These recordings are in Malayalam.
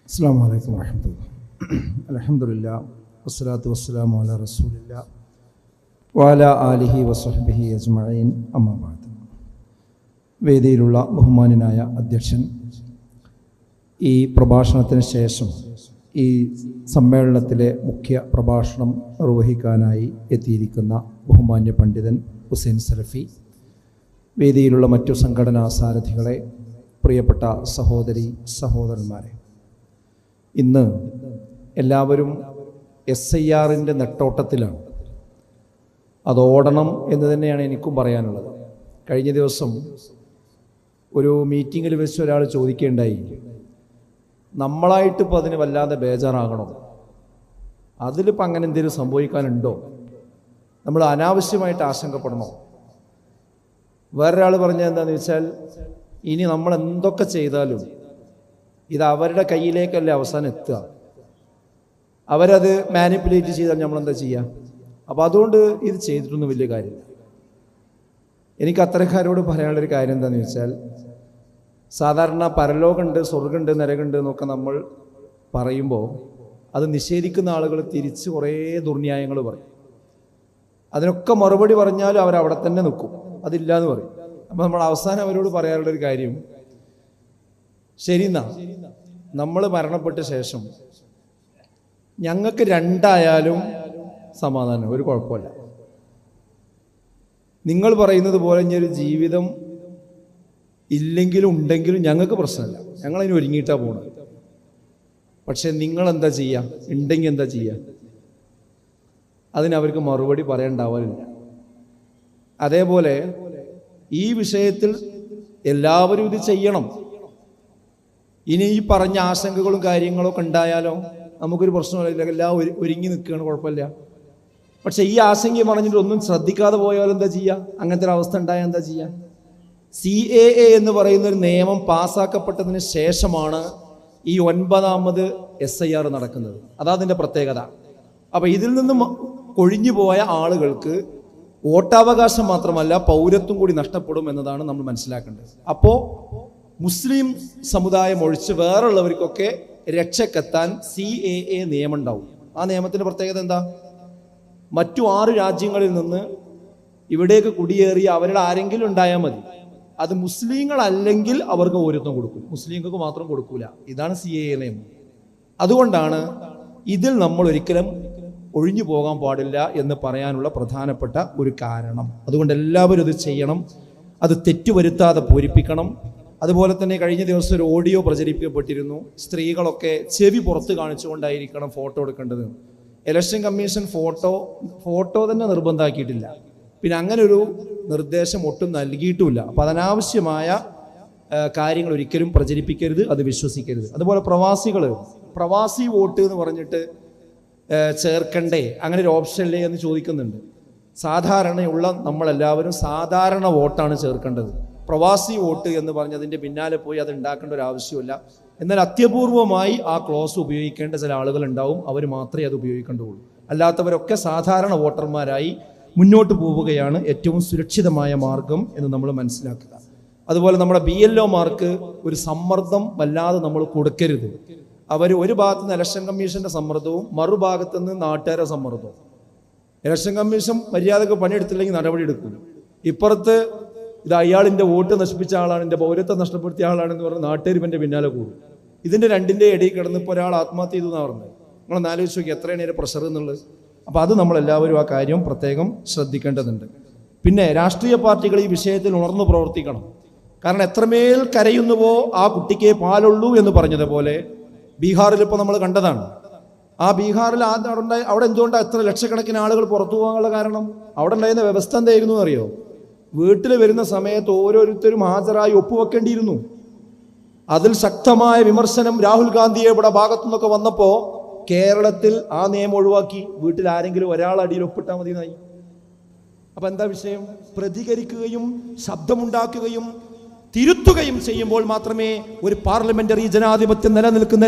അസ്സലാമു അലൈക്കും വറഹ്മത്തുള്ളാഹി. അൽഹംദുലില്ലാഹ് വസ്സലാത്തു വസ്സലാമു അലാ റസൂലില്ലാഹ് വഅലാ ആലിഹി വസഹ്ബിഹി അജ്മഈൻ. അമ്മാ ബഅദ്. വേദിയിലുള്ള ബഹുമാന്യനായ അധ്യക്ഷൻ, ഈ പ്രഭാഷണത്തിന് ശേഷം ഈ സമ്മേളനത്തിലെ മുഖ്യ പ്രഭാഷണം നിർവഹിക്കാനായി എത്തിയിരിക്കുന്ന ബഹുമാന്യ പണ്ഡിതൻ ഹുസൈൻ സലഫി, വേദിയിലുള്ള മറ്റു സംഘടനാ സാരഥികളെ, പ്രിയപ്പെട്ട സഹോദരി സഹോദരന്മാരെ, ഇന്ന് എല്ലാവരും SIRൻ്റെ നെട്ടോട്ടത്തിലാണ്. അതോടണം എന്ന് തന്നെയാണ് എനിക്കും പറയാനുള്ളത്. കഴിഞ്ഞ ദിവസം ഒരു മീറ്റിങ്ങിൽ വെച്ച് ഒരാൾ ചോദിക്കുകയുണ്ടായി, നമ്മളായിട്ടിപ്പോൾ അതിന് വല്ലാതെ ബേജാറാകണോ? അതിലിപ്പോൾ അങ്ങനെ എന്തെങ്കിലും സംഭവിക്കാനുണ്ടോ? നമ്മൾ അനാവശ്യമായിട്ട് ആശങ്കപ്പെടണോ? വേറൊരാൾ പറഞ്ഞത് എന്താണെന്ന് വെച്ചാൽ, ഇനി നമ്മൾ എന്തൊക്കെ ചെയ്താലും ഇത് അവരുടെ കയ്യിലേക്കല്ലേ അവസാനം എത്തുക. അവരത് മാനിപ്പുലേറ്റ് ചെയ്താൽ നമ്മളെന്താ ചെയ്യുക? അപ്പോൾ അതുകൊണ്ട് ഇത് ചെയ്തിട്ടൊന്നും വലിയ കാര്യമില്ല. എനിക്ക് അത്തരക്കാരോട് പറയാനുള്ളൊരു കാര്യം എന്താണെന്ന് വെച്ചാൽ, സാധാരണ പരലോകമുണ്ട്, സ്വർഗമുണ്ട്, നരകമുണ്ട് എന്നൊക്കെ നമ്മൾ പറയുമ്പോൾ അത് നിഷേധിക്കുന്ന ആളുകൾ തിരിച്ച് കുറേ ദുർന്യായങ്ങൾ പറയും. അതിനൊക്കെ മറുപടി പറഞ്ഞാലും അവരവിടെ തന്നെ നിൽക്കും, അതില്ല എന്ന് പറയും. അപ്പോൾ നമ്മൾ അവസാനം അവരോട് പറയാനുള്ളൊരു കാര്യം, ശരി എന്നാ നമ്മൾ മരണപ്പെട്ട ശേഷം ഞങ്ങൾക്ക് രണ്ടായാലും സമാധാനം, ഒരു കുഴപ്പമില്ല. നിങ്ങൾ പറയുന്നത് പോലെ ഇനിയൊരു ജീവിതം ഇല്ലെങ്കിലും ഉണ്ടെങ്കിലും ഞങ്ങൾക്ക് പ്രശ്നമില്ല, ഞങ്ങളതിന് ഒരുങ്ങിയിട്ടാണ് പോണത്. പക്ഷെ നിങ്ങളെന്താ ചെയ്യുക? ഉണ്ടെങ്കിൽ എന്താ ചെയ്യുക? അതിനവർക്ക് മറുപടി പറയണ്ടാവാനില്ല. അതേപോലെ ഈ വിഷയത്തിൽ എല്ലാവരും ഇത് ചെയ്യണം. ഇനി ഈ പറഞ്ഞ ആശങ്കകളും കാര്യങ്ങളൊക്കെ ഉണ്ടായാലോ നമുക്കൊരു പ്രശ്നമില്ല, എല്ലാം ഒരുങ്ങി നിൽക്കുകയാണ്, കുഴപ്പമില്ല. പക്ഷെ ഈ ആശങ്കയും പറഞ്ഞിട്ട് ഒന്നും ശ്രദ്ധിക്കാതെ പോയാൽ എന്താ ചെയ്യുക? അങ്ങനത്തെ ഒരു അവസ്ഥ ഉണ്ടായാൽ എന്താ ചെയ്യുക? CAA എന്ന് പറയുന്ന ഒരു നിയമം പാസ്സാക്കപ്പെട്ടതിന് ശേഷമാണ് ഈ 9ാമത് SIR നടക്കുന്നത്. അതാതിൻ്റെ പ്രത്യേകത. അപ്പം ഇതിൽ നിന്നും കൊഴിഞ്ഞു പോയ ആളുകൾക്ക് വോട്ടവകാശം മാത്രമല്ല പൗരത്വം കൂടി നഷ്ടപ്പെടും എന്നതാണ് നമ്മൾ മനസ്സിലാക്കേണ്ടത്. അപ്പോൾ മുസ്ലിം സമുദായം ഒഴിച്ച് വേറുള്ളവർക്കൊക്കെ രക്ഷക്കെത്താൻ CAA നിയമം ഉണ്ടാവും. ആ നിയമത്തിൻ്റെ പ്രത്യേകത എന്താ? മറ്റു 6 രാജ്യങ്ങളിൽ നിന്ന് ഇവിടേക്ക് കുടിയേറിയ അവരുടെ ആരെങ്കിലും ഉണ്ടായാൽ മതി, അത് മുസ്ലിങ്ങളല്ലെങ്കിൽ അവർക്ക് പൗരത്വം കൊടുക്കും, മുസ്ലിങ്ങൾക്ക് മാത്രം കൊടുക്കൂല. ഇതാണ് CAA നിയമം. അതുകൊണ്ടാണ് ഇതിൽ നമ്മൾ ഒരിക്കലും ഒഴിഞ്ഞു പോകാൻ പാടില്ല എന്ന് പറയാനുള്ള പ്രധാനപ്പെട്ട ഒരു കാരണം. അതുകൊണ്ട് എല്ലാവരും ഇത് ചെയ്യണം, അത് തെറ്റുവരുത്താതെ പൂരിപ്പിക്കണം. അതുപോലെ തന്നെ കഴിഞ്ഞ ദിവസം ഒരു ഓഡിയോ പ്രചരിപ്പിക്കപ്പെട്ടിരുന്നു, സ്ത്രീകളൊക്കെ ചെവി പുറത്ത് കാണിച്ചുകൊണ്ടായിരിക്കണം ഫോട്ടോ എടുക്കേണ്ടത്. ഇലക്ഷൻ കമ്മീഷൻ ഫോട്ടോ തന്നെ നിർബന്ധമാക്കിയിട്ടില്ല, പിന്നെ അങ്ങനെ ഒരു നിർദ്ദേശം ഒട്ടും നൽകിയിട്ടുമില്ല. അപ്പം അനാവശ്യമായ കാര്യങ്ങൾ ഒരിക്കലും പ്രചരിപ്പിക്കരുത്, അത് വിശ്വസിക്കരുത്. അതുപോലെ പ്രവാസി വോട്ട് എന്ന് പറഞ്ഞിട്ട് ചേർക്കണ്ടേ, അങ്ങനെ ഒരു ഓപ്ഷനില്ലേ എന്ന് ചോദിക്കുന്നുണ്ട്. സാധാരണയുള്ള നമ്മളെല്ലാവരും സാധാരണ വോട്ടാണ് ചേർക്കേണ്ടത്. പ്രവാസി വോട്ട് എന്ന് പറഞ്ഞ് അതിൻ്റെ പിന്നാലെ പോയി അത് ഉണ്ടാക്കേണ്ട ഒരു ആവശ്യമില്ല. എന്നാൽ അത്യപൂർവമായി ആ ക്ലോസ് ഉപയോഗിക്കേണ്ട ചില ആളുകൾ ഉണ്ടാവും, അവർ മാത്രമേ അത് ഉപയോഗിക്കേണ്ടതുള്ളൂ. അല്ലാത്തവരൊക്കെ സാധാരണ വോട്ടർമാരായി മുന്നോട്ട് പോവുകയാണ് ഏറ്റവും സുരക്ഷിതമായ മാർഗം എന്ന് നമ്മൾ മനസ്സിലാക്കുക. അതുപോലെ നമ്മുടെ BLO മാർക്ക് ഒരു സമ്മർദ്ദം വല്ലാതെ നമ്മൾ കൊടുക്കരുത്. അവർ ഒരു ഭാഗത്ത് നിന്ന് ഇലക്ഷൻ കമ്മീഷൻ്റെ സമ്മർദ്ദവും മറുഭാഗത്തു നിന്ന് നാട്ടുകാരുടെ സമ്മർദ്ദവും. ഇലക്ഷൻ കമ്മീഷൻ മര്യാദക്ക് പണിയെടുത്തില്ലെങ്കിൽ നടപടി എടുക്കും. ഇപ്പുറത്ത് ഇത് അയാളിൻ്റെ വോട്ട് നശിപ്പിച്ച ആളാണ്, എൻ്റെ പൗരത്വം നഷ്ടപ്പെടുത്തിയ ആളാണെന്ന് പറഞ്ഞ് നാട്ടുകാർ ഇവൻ്റെ പിന്നാലെ കൂടും. ഇതിൻ്റെ രണ്ടിൻ്റെ ഇടയിൽ കിടന്നിപ്പോൾ ഒരാൾ ആത്മഹത്യ ചെയ്തു എന്നാണ് പറഞ്ഞത്. നിങ്ങളൊന്ന് ആലോചിച്ച് നോക്കി എത്രയാണ് ഇതിൻ്റെ പ്രഷർ എന്നുള്ളത്. അപ്പോൾ അത് നമ്മളെല്ലാവരും ആ കാര്യം പ്രത്യേകം ശ്രദ്ധിക്കേണ്ടതുണ്ട്. പിന്നെ രാഷ്ട്രീയ പാർട്ടികൾ ഈ വിഷയത്തിൽ ഉണർന്നു പ്രവർത്തിക്കണം. കാരണം എത്രമേൽ കരയുന്നുവോ ആ കുട്ടിക്കേ പാലുള്ളൂ എന്ന് പറഞ്ഞതുപോലെ ബീഹാറിൽ ഇപ്പോൾ നമ്മൾ കണ്ടതാണ്. ആ ബീഹാറിൽ അവിടെ എന്തുകൊണ്ടാണ് എത്ര ലക്ഷക്കണക്കിന് ആളുകൾ പുറത്തു പോകാനുള്ള കാരണം? അവിടെ ഉണ്ടായിരുന്ന വ്യവസ്ഥ എന്തായിരുന്നു അറിയോ? വീട്ടിൽ വരുന്ന സമയത്ത് ഓരോരുത്തരും ഹാജരായി ഒപ്പുവെക്കേണ്ടിയിരുന്നു. അതിൽ ശക്തമായ വിമർശനം രാഹുൽ ഗാന്ധിയെ ഇവിടെ ഭാഗത്തു നിന്നൊക്കെ വന്നപ്പോൾ കേരളത്തിൽ ആ നിയമം ഒഴിവാക്കി. വീട്ടിൽ ആരെങ്കിലും ഒരാൾ അടിയിൽ ഒപ്പിട്ടാൽ മതി എന്നായി. അപ്പം എന്താ വിഷയം? പ്രതികരിക്കുകയും ശബ്ദമുണ്ടാക്കുകയും തിരുത്തുകയും ചെയ്യുമ്പോൾ മാത്രമേ ഒരു പാർലമെന്ററി ജനാധിപത്യം നിലനിൽക്കുന്ന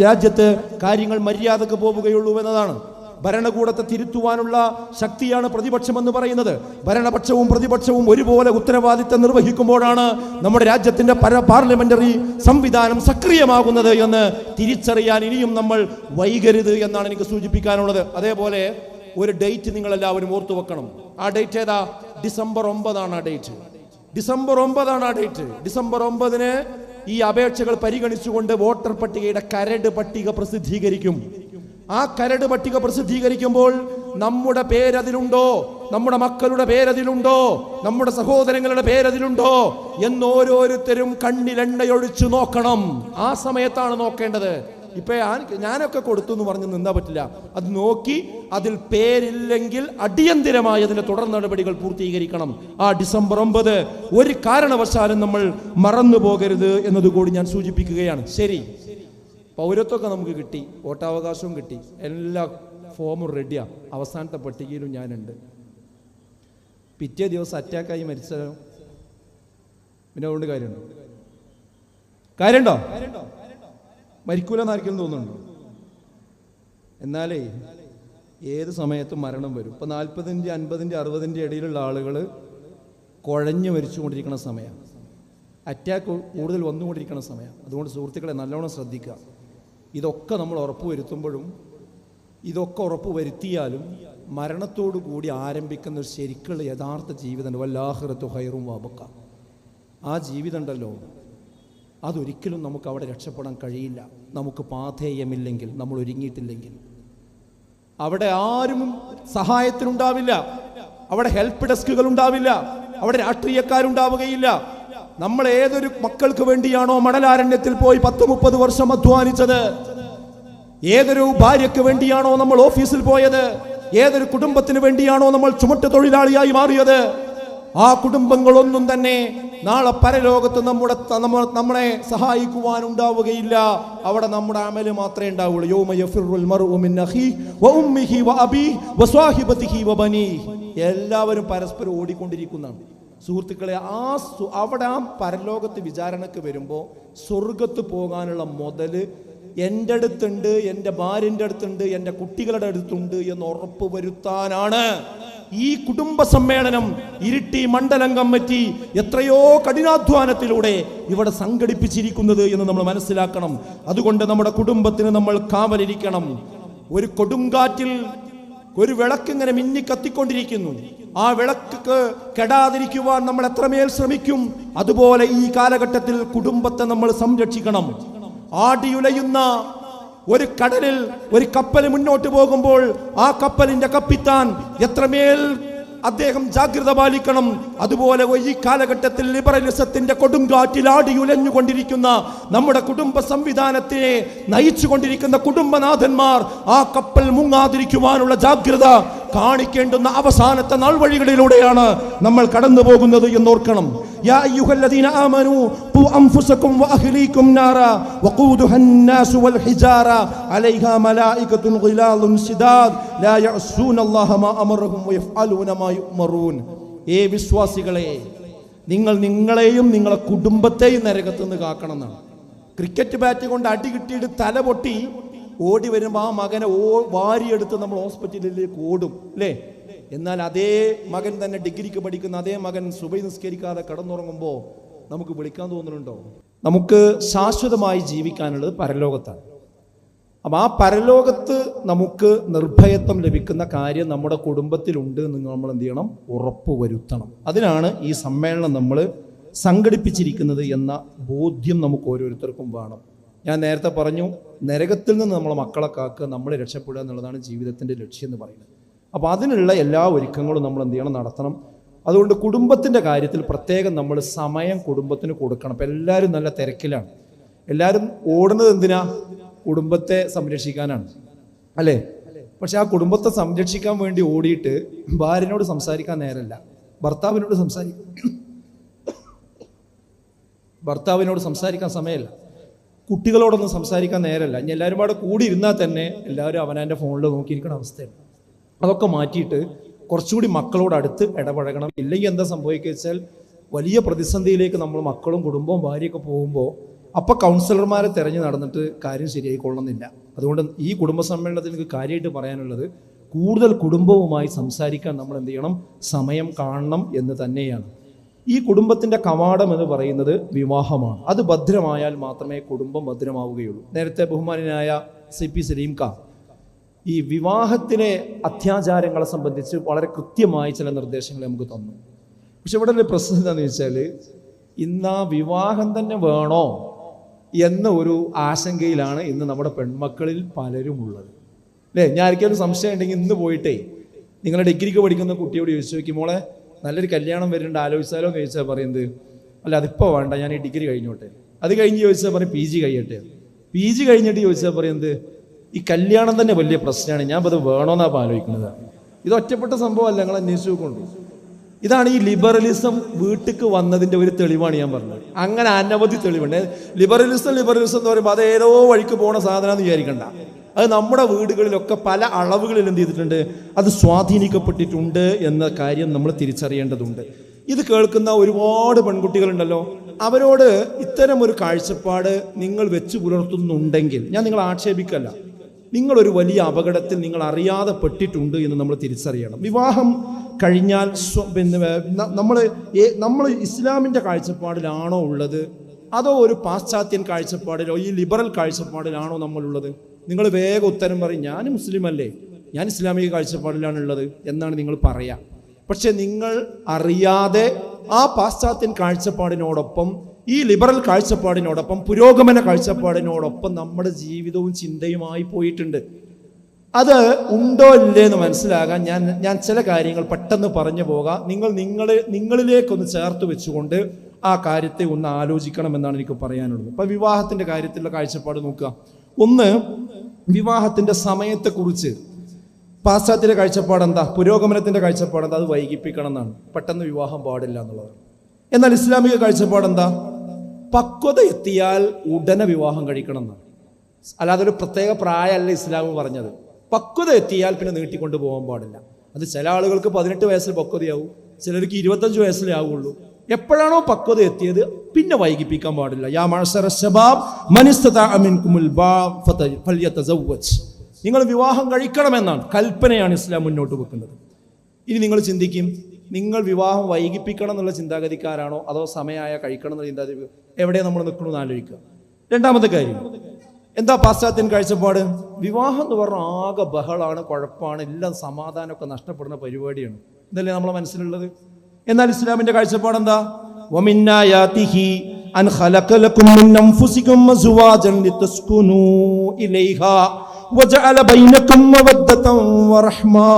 രാജ്യത്ത് കാര്യങ്ങൾ മര്യാദക്ക് പോവുകയുള്ളൂ എന്നതാണ്. ഭരണകൂടത്തെ തിരുത്തുവാനുള്ള ശക്തിയാണ് പ്രതിപക്ഷം എന്ന് പറയുന്നത്. ഭരണപക്ഷവും പ്രതിപക്ഷവും ഒരുപോലെ ഉത്തരവാദിത്തം നിർവഹിക്കുമ്പോഴാണ് നമ്മുടെ രാജ്യത്തിന്റെ പാർലമെന്ററി സംവിധാനം സക്രിയമാകുന്നത് എന്ന് തിരിച്ചറിയാൻ ഇനിയും നമ്മൾ വൈകരുത് എന്നാണ് എനിക്ക് സൂചിപ്പിക്കാനുള്ളത്. അതേപോലെ ഒരു ഡേറ്റ് നിങ്ങൾ എല്ലാവരും ഓർത്തു വെക്കണം. ആ ഡേറ്റ് ഏതാ? ഡിസംബർ 9 ആ ഡേറ്റ്. ഡിസംബർ 9 ആ ഡേറ്റ്. ഡിസംബർ 9 ഈ അപേക്ഷകൾ പരിഗണിച്ചുകൊണ്ട് വോട്ടർ പട്ടികയുടെ കരട് പട്ടിക പ്രസിദ്ധീകരിക്കും. ആ കരട് പട്ടിക പ്രസിദ്ധീകരിക്കുമ്പോൾ നമ്മുടെ പേരതിലുണ്ടോ, നമ്മുടെ മക്കളുടെ പേരതിലുണ്ടോ, നമ്മുടെ സഹോദരങ്ങളുടെ പേരതിലുണ്ടോ എന്ന് ഓരോരുത്തരും കണ്ണിലെണ്ണയൊഴിച്ചു നോക്കണം. ആ സമയത്താണ് നോക്കേണ്ടത്. ഇപ്പൊ ഞാനൊക്കെ കൊടുത്തു എന്ന് പറഞ്ഞ് നിന്നാ പറ്റില്ല. അത് നോക്കി അതിൽ പേരില്ലെങ്കിൽ അടിയന്തിരമായി അതിന്റെ തുടർ നടപടികൾ പൂർത്തീകരിക്കണം. ആ ഡിസംബർ 9 ഒരു കാരണവശാലും നമ്മൾ മറന്നു പോകരുത് എന്നതുകൂടി ഞാൻ സൂചിപ്പിക്കുകയാണ്. ശരി, പൗരത്വമൊക്കെ നമുക്ക് കിട്ടി, വോട്ടവകാശവും കിട്ടി, എല്ലാ ഫോമും റെഡിയാ, അവസാനത്തെ പട്ടികയിലും ഞാനുണ്ട്. പിറ്റേ ദിവസം അറ്റാക്കായി മരിച്ചാലോ? പിന്നെ അതുകൊണ്ട് കാര്യമുണ്ടോ? മരിക്കൂലെന്നായിരിക്കും തോന്നുന്നുണ്ടോ? എന്നാലേ ഏത് സമയത്തും മരണം വരും. ഇപ്പം 40, 50, 60 ഇടയിലുള്ള ആളുകൾ കുഴഞ്ഞു മരിച്ചുകൊണ്ടിരിക്കുന്ന സമയമാണ്. അറ്റാക്ക് കൂടുതൽ വന്നുകൊണ്ടിരിക്കുന്ന സമയമാണ്. അതുകൊണ്ട് സുഹൃത്തുക്കളെ നല്ലോണം ശ്രദ്ധിക്കുക. ഇതൊക്കെ നമ്മൾ ഉറപ്പുവരുത്തുമ്പോഴും ഇതൊക്കെ ഉറപ്പുവരുത്തിയാലും മരണത്തോടു കൂടി ആരംഭിക്കുന്ന ഒരു ശരിക്കുള്ള യഥാർത്ഥ ജീവിതം വല്ലാഹിറത്തു ഖൈറും വബഖ. ആ ജീവിതം ഉണ്ടല്ലോ, അതൊരിക്കലും നമുക്ക് അവിടെ രക്ഷപ്പെടാൻ കഴിയില്ല. നമുക്ക് പാഥേയമില്ലെങ്കിൽ, നമ്മൾ ഒരുങ്ങിയിട്ടില്ലെങ്കിൽ. അവിടെ ആരും സഹായത്തിനുണ്ടാവില്ല, അവിടെ ഹെൽപ്പ് ഡെസ്കുകൾ ഉണ്ടാവില്ല, അവിടെ രാഷ്ട്രീയക്കാരുണ്ടാവുകയില്ല. നമ്മൾ ഏതൊരു മക്കൾക്ക് വേണ്ടിയാണോ മണലാരണ്യത്തിൽ പോയി 10-30 വർഷം അധ്വാനിച്ചത്, ഏതൊരു ഭാര്യയ്ക്ക് വേണ്ടിയാണോ നമ്മൾ ഓഫീസിൽ പോയത്, ഏതൊരു കുടുംബത്തിന് വേണ്ടിയാണോ നമ്മൾ ചുമട്ട് തൊഴിലാളിയായി മാറിയത്, ആ കുടുംബങ്ങളൊന്നും തന്നെ നാളെ പരലോകത്ത് നമ്മളെ സഹായിക്കുവാനുണ്ടാവുകയില്ല. അവിടെ നമ്മുടെ അമല് മാത്രമേ ഉണ്ടാവുള്ളൂ. യൗമ യഫിറുൽ മർഉ മിൻ അഖീഹി വ ഉമ്മിഹി വ അബീഹി വ സ്വഹിബതിഹി വ ബനീഹി. എല്ലാവരും പരസ്പരം ഓടിക്കൊണ്ടിരിക്കുന്നതാണ് സുഹൃത്തുക്കളെ. അവിടെ ആ പരലോകത്ത് വിചാരണക്ക് വരുമ്പോൾ സ്വർഗത്ത് പോകാനുള്ള മുതല് എൻ്റെ അടുത്തുണ്ട്, എൻ്റെ ഭാര്യൻ്റെ അടുത്തുണ്ട്, എൻ്റെ കുട്ടികളുടെ അടുത്തുണ്ട് എന്ന് ഉറപ്പ് വരുത്താനാണ് ഈ കുടുംബ സമ്മേളനം ഇരിട്ടി മണ്ഡലം കമ്മിറ്റി എത്രയോ കഠിനാധ്വാനത്തിലൂടെ ഇവിടെ സംഘടിപ്പിച്ചിരിക്കുന്നത് എന്ന് നമ്മൾ മനസ്സിലാക്കണം. അതുകൊണ്ട് നമ്മുടെ കുടുംബത്തിന് നമ്മൾ കാവലിരിക്കണം. ഒരു കൊടുങ്കാറ്റിൽ ഒരു വിളക്ക് ഇങ്ങനെ മിന്നി കത്തിക്കൊണ്ടിരിക്കുന്നു. ആ വിളക്ക് കെടാതിരിക്കുവാൻ നമ്മൾ എത്രമേൽ ശ്രമിക്കും, അതുപോലെ ഈ കാലഘട്ടത്തിൽ കുടുംബത്തെ നമ്മൾ സംരക്ഷിക്കണം. ആടിയുലയുന്ന ഒരു കടലിൽ ഒരു കപ്പൽ മുന്നോട്ട് പോകുമ്പോൾ ആ കപ്പലിന്റെ കപ്പിത്താൻ എത്രമേൽ അദ്ദേഹം ജാഗ്രത പാലിക്കണം. അതുപോലെ ഈ കാലഘട്ടത്തിൽ ലിബറലിസത്തിന്റെ കൊടുങ്കാറ്റിൽ ആടിയുലഞ്ഞുകൊണ്ടിരിക്കുന്ന നമ്മുടെ കുടുംബ സംവിധാനത്തെ നയിച്ചുകൊണ്ടിരിക്കുന്ന കുടുംബനാഥന്മാർ ആ കപ്പൽ മുങ്ങാതിരിക്കുവാനുള്ള ജാഗ്രത കാണിക്കേണ്ടുന്ന അവസാനത്തെ നാൾവഴികളിലൂടെയാണ് നമ്മൾ കടന്നു പോകുന്നത് എന്നോർക്കണം. യാ അയ്യുഹല്ലദീന ആമനൂ ഖൂ അൻഫുസകും വഅഹ്ലീകും നാറാ വഖൂദുഹാ അന്നാസു വൽ ഹിജാറ അലൈഹാ മലായികത്തുൻ ഗിലാദുൻ ശിദാദ് ലാ യഅസൂനല്ലാഹ മാ അമറഹും വയഫ്അലൂന മാ യുഅ്മറൂൻ. ഏ വിശ്വാസികളെ, നിങ്ങൾ നിങ്ങളെയും നിങ്ങളെ കുടുംബത്തെയും നരകത്ത് നിന്ന് കാക്കണം എന്നാണ്. ക്രിക്കറ്റ് ബാറ്റ് കൊണ്ട് അടി കിട്ടിയിട്ട് തല പൊട്ടി ഓടി വരുമ്പോൾ ആ മകനെ വാരിയെടുത്ത് നമ്മൾ ഹോസ്പിറ്റലിലേക്ക് ഓടും അല്ലേ? എന്നാൽ അതേ മകൻ തന്നെ ഡിഗ്രിക്ക് പഠിക്കുന്ന അതേ മകൻ സുബഹി നിസ്കരിക്കാതെ കടന്നുറങ്ങുമ്പോൾ നമുക്ക് വിളിക്കാൻ തോന്നുന്നുണ്ടോ? നമുക്ക് ശാശ്വതമായി ജീവിക്കാനുള്ളത് പരലോകത്താണ്. അപ്പം ആ പരലോകത്ത് നമുക്ക് നിർഭയത്വം ലഭിക്കുന്ന കാര്യം നമ്മുടെ കുടുംബത്തിലുണ്ട് എന്ന് നമ്മൾ എന്ത് ചെയ്യണം? ഉറപ്പുവരുത്തണം. അതിനാണ് ഈ സമ്മേളനം നമ്മൾ സംഘടിപ്പിച്ചിരിക്കുന്നത് എന്ന ബോധ്യം നമുക്ക് ഓരോരുത്തർക്കും വേണം. ഞാൻ നേരത്തെ പറഞ്ഞു, നരകത്തിൽ നിന്ന് നമ്മളെ മക്കളെ കാക്കുക, നമ്മളെ രക്ഷപ്പെടുക എന്നുള്ളതാണ് ജീവിതത്തിൻ്റെ ലക്ഷ്യം എന്ന് പറയുന്നത്. അപ്പോൾ അതിനുള്ള എല്ലാ ഒരുക്കങ്ങളും നമ്മൾ എന്ത് ചെയ്യണം? നടത്തണം. അതുകൊണ്ട് കുടുംബത്തിൻ്റെ കാര്യത്തിൽ പ്രത്യേകം നമ്മൾ സമയം കുടുംബത്തിന് കൊടുക്കണം. അപ്പം എല്ലാവരും നല്ല തിരക്കിലാണ്. എല്ലാവരും ഓടുന്നത് എന്തിനാ? കുടുംബത്തെ സംരക്ഷിക്കാനാണ് അല്ലേ? പക്ഷെ ആ കുടുംബത്തെ സംരക്ഷിക്കാൻ വേണ്ടി ഓടിയിട്ട് ഭാര്യനോട് സംസാരിക്കാൻ നേരമില്ല, ഭർത്താവിനോട് സംസാരിക്കാൻ സമയമില്ല, കുട്ടികളോടൊന്നും സംസാരിക്കാൻ നേരമില്ല. ഇനി എല്ലാവരും അവിടെ കൂടി ഇരുന്നാൽ തന്നെ എല്ലാവരും അവനവൻ്റെ ഫോണിൽ നോക്കിയിരിക്കുന്ന അവസ്ഥയാണ്. അതൊക്കെ മാറ്റിയിട്ട് കുറച്ചുകൂടി മക്കളോട് അടുത്ത് ഇടപഴകണം. ഇല്ലെങ്കിൽ എന്താ സംഭവിക്കുക വെച്ചാൽ വലിയ പ്രതിസന്ധിയിലേക്ക് നമ്മൾ മക്കളും കുടുംബവും ഭാര്യയൊക്കെ പോകുമ്പോൾ അപ്പോൾ കൗൺസിലർമാരെ തിരഞ്ഞു നടന്നിട്ട് കാര്യം ശരിയായിക്കൊള്ളുന്നില്ല. അതുകൊണ്ട് ഈ കുടുംബ സമ്മേളനത്തിൽ എനിക്ക് കാര്യമായിട്ട് പറയാനുള്ളത്, കൂടുതൽ കുടുംബവുമായി സംസാരിക്കാൻ നമ്മൾ എന്ത് ചെയ്യണം, സമയം കാണണം എന്ന് തന്നെയാണ്. ഈ കുടുംബത്തിൻ്റെ കവാടം എന്ന് പറയുന്നത് വിവാഹമാണ്. അത് ഭദ്രമായാൽ മാത്രമേ കുടുംബം ഭദ്രമാവുകയുള്ളൂ. നേരത്തെ ബഹുമാനായ CP സലീം ഖാൻ ഈ വിവാഹത്തിലെ അത്യാചാരങ്ങളെ സംബന്ധിച്ച് വളരെ കൃത്യമായി ചില നിർദ്ദേശങ്ങൾ നമുക്ക് തന്നു. പക്ഷെ ഇവിടെ ഒരു പ്രശ്നം എന്താണെന്ന് വെച്ചാൽ, ഇന്ന് ആ വിവാഹം തന്നെ വേണോ എന്ന ഒരു ആശങ്കയിലാണ് ഇന്ന് നമ്മുടെ പെൺമക്കളിൽ പലരും ഉള്ളത്, അല്ലേ? ഞാൻ ആർക്കൊരു സംശയം ഉണ്ടെങ്കിൽ ഇന്ന് പോയിട്ടേ നിങ്ങൾ ഡിഗ്രിക്ക് പഠിക്കുന്ന കുട്ടിയോട് ചോദിച്ചു നോക്കി, മോളെ നല്ലൊരു കല്യാണം വരുന്നുണ്ട്, ആലോചിച്ചാലോ എന്ന് ചോദിച്ചാൽ പറയുന്നത്, അല്ല അതിപ്പോൾ വേണ്ട, ഞാൻ ഈ ഡിഗ്രി കഴിഞ്ഞോട്ടെ. അത് കഴിഞ്ഞ് ചോദിച്ചാൽ പറയും PG കഴിയട്ടെ. PG കഴിഞ്ഞിട്ട് ചോദിച്ചാൽ പറയുന്നത്, ഈ കല്യാണം തന്നെ വലിയ പ്രശ്നമാണ്, ഞാൻ അത് വേണമെന്നാണ് ആലോചിക്കുന്നത്. ഇത് ഒറ്റപ്പെട്ട സംഭവമല്ല, നിങ്ങൾ അന്വേഷിച്ച് നോക്കൊണ്ടു. ഇതാണ് ഈ ലിബറലിസം വീട്ടിക്ക് വന്നതിൻ്റെ ഒരു തെളിവാണ് ഞാൻ പറഞ്ഞത്. അങ്ങനെ അനവധി തെളിവുണ്ട്. ലിബറലിസം എന്ന് പറയുമ്പോൾ അത് ഏതോ വഴിക്ക് പോണ സാധനമെന്ന് വിചാരിക്കണ്ട. അത് നമ്മുടെ വീടുകളിലൊക്കെ പല അളവുകളിൽ എന്ത് ചെയ്തിട്ടുണ്ട്, അത് സ്വാധീനിക്കപ്പെട്ടിട്ടുണ്ട് എന്ന കാര്യം നമ്മൾ തിരിച്ചറിയേണ്ടതുണ്ട്. ഇത് കേൾക്കുന്ന ഒരുപാട് പെൺകുട്ടികളുണ്ടല്ലോ, അവരോട് ഇത്തരം ഒരു കാഴ്ചപ്പാട് നിങ്ങൾ വെച്ച് പുലർത്തുന്നുണ്ടെങ്കിൽ ഞാൻ നിങ്ങളെ ആക്ഷേപിക്കല്ല, നിങ്ങളൊരു വലിയ അപകടത്തിൽ നിങ്ങൾ അറിയാതെ പെട്ടിട്ടുണ്ട് എന്ന് നമ്മൾ തിരിച്ചറിയണം. വിവാഹം കഴിഞ്ഞാൽ നമ്മൾ ഇസ്ലാമിൻ്റെ കാഴ്ചപ്പാടിലാണോ ഉള്ളത്, അതോ ഒരു പാശ്ചാത്യൻ കാഴ്ചപ്പാടിലോ ഈ ലിബറൽ കാഴ്ചപ്പാടിലാണോ നമ്മളുള്ളത്? നിങ്ങൾ വേഗം ഉത്തരം പറയും, ഞാൻ മുസ്ലിം അല്ലേ, ഞാൻ ഇസ്ലാമിക കാഴ്ചപ്പാടിലാണുള്ളത് എന്നാണ് നിങ്ങൾ പറയുക. പക്ഷെ നിങ്ങൾ അറിയാതെ ആ പാശ്ചാത്യൻ കാഴ്ചപ്പാടിനോടൊപ്പം ഈ ലിബറൽ കാഴ്ചപ്പാടിനോടൊപ്പം പുരോഗമന കാഴ്ചപ്പാടിനോടൊപ്പം നമ്മുടെ ജീവിതവും ചിന്തയുമായി പോയിട്ടുണ്ട്. അത് ഉണ്ടോ ഇല്ലേ എന്ന് മനസ്സിലാകാൻ ഞാൻ ചില കാര്യങ്ങൾ പെട്ടെന്ന് പറഞ്ഞു പോകാം. നിങ്ങളിലേക്കൊന്ന് ചേർത്ത് വെച്ചുകൊണ്ട് ആ കാര്യത്തെ ഒന്ന് ആലോചിക്കണമെന്നാണ് എനിക്ക് പറയാനുള്ളത്. ഇപ്പം വിവാഹത്തിൻ്റെ കാര്യത്തിലുള്ള കാഴ്ചപ്പാട് നോക്കുക. ഒന്ന്, വിവാഹത്തിൻ്റെ സമയത്തെക്കുറിച്ച് പാശ്ചാത്യൻ്റെ കാഴ്ചപ്പാട് എന്താ, പുരോഗമനത്തിൻ്റെ കാഴ്ചപ്പാട് എന്താ, അത് വൈകിപ്പിക്കണം എന്നാണ്, പെട്ടെന്ന് വിവാഹം പാടില്ല എന്നുള്ളതാണ്. എന്നാൽ ഇസ്ലാമിക കാഴ്ചപ്പാട് എന്താ, പക്വത എത്തിയാൽ ഉടനെ വിവാഹം കഴിക്കണം എന്നാണ്. അല്ലാതെ ഒരു പ്രത്യേക പ്രായമല്ല ഇസ്ലാം പറഞ്ഞത്. പക്വത എത്തിയാൽ പിന്നെ നീട്ടിക്കൊണ്ട് പോകാൻ പാടില്ല. അത് ചില ആളുകൾക്ക് 18 വയസ്സിൽ പക്വതയാവും, ചിലർക്ക് 25 വയസ്സിലേ ആവുള്ളൂ. എപ്പോഴാണോ പക്വത എത്തിയത് പിന്നെ വൈകിപ്പിക്കാൻ പാടില്ല. യാ മഅ്ശറ ശബാബ് മൻ ഇസ്തതാഅ മിൻകുമുൽ ബാഅ ഫൽയതസവ്വജ്. നിങ്ങൾ വിവാഹം കഴിക്കണമെന്നാണ് കൽപ്പനയാണ് ഇസ്ലാം മുന്നോട്ട് വെക്കുന്നത്. ഇനി നിങ്ങൾ ചിന്തിക്കും, നിങ്ങൾ വിവാഹം വൈകിപ്പിക്കണം എന്നുള്ള ചിന്താഗതിക്കാരാണോ അതോ സമയമായ കഴിക്കണം എന്നുള്ള ചിന്താഗതി, എവിടെ നമ്മൾ നിൽക്കണമെന്ന് ആലോചിക്കുക. രണ്ടാമത്തെ കാര്യം എന്താ പാശ്ചാത്യൻ കാഴ്ചപ്പാട്? വിവാഹം എന്ന് പറഞ്ഞാൽ ആകെ ബഹളാണ്, കുഴപ്പമാണ്, എല്ലാം സമാധാനമൊക്കെ നഷ്ടപ്പെടുന്ന പരിപാടിയാണ്. ഇതല്ലേ നമ്മളെ മനസ്സിലുള്ളത്. എന്നാൽ ഇസ്ലാമിന്റെ കാഴ്ചപ്പാട് എന്താ? വമിന്നായാതിഹി അൻ ഖലഖ ലക്കും മിൻ അൻഫുസികും അസ്വാജൻ ലിതസ്കുനൂ ഇലൈഹാ വജഅല ബൈനകും മവദ്ദതൻ വറഹ്മാ.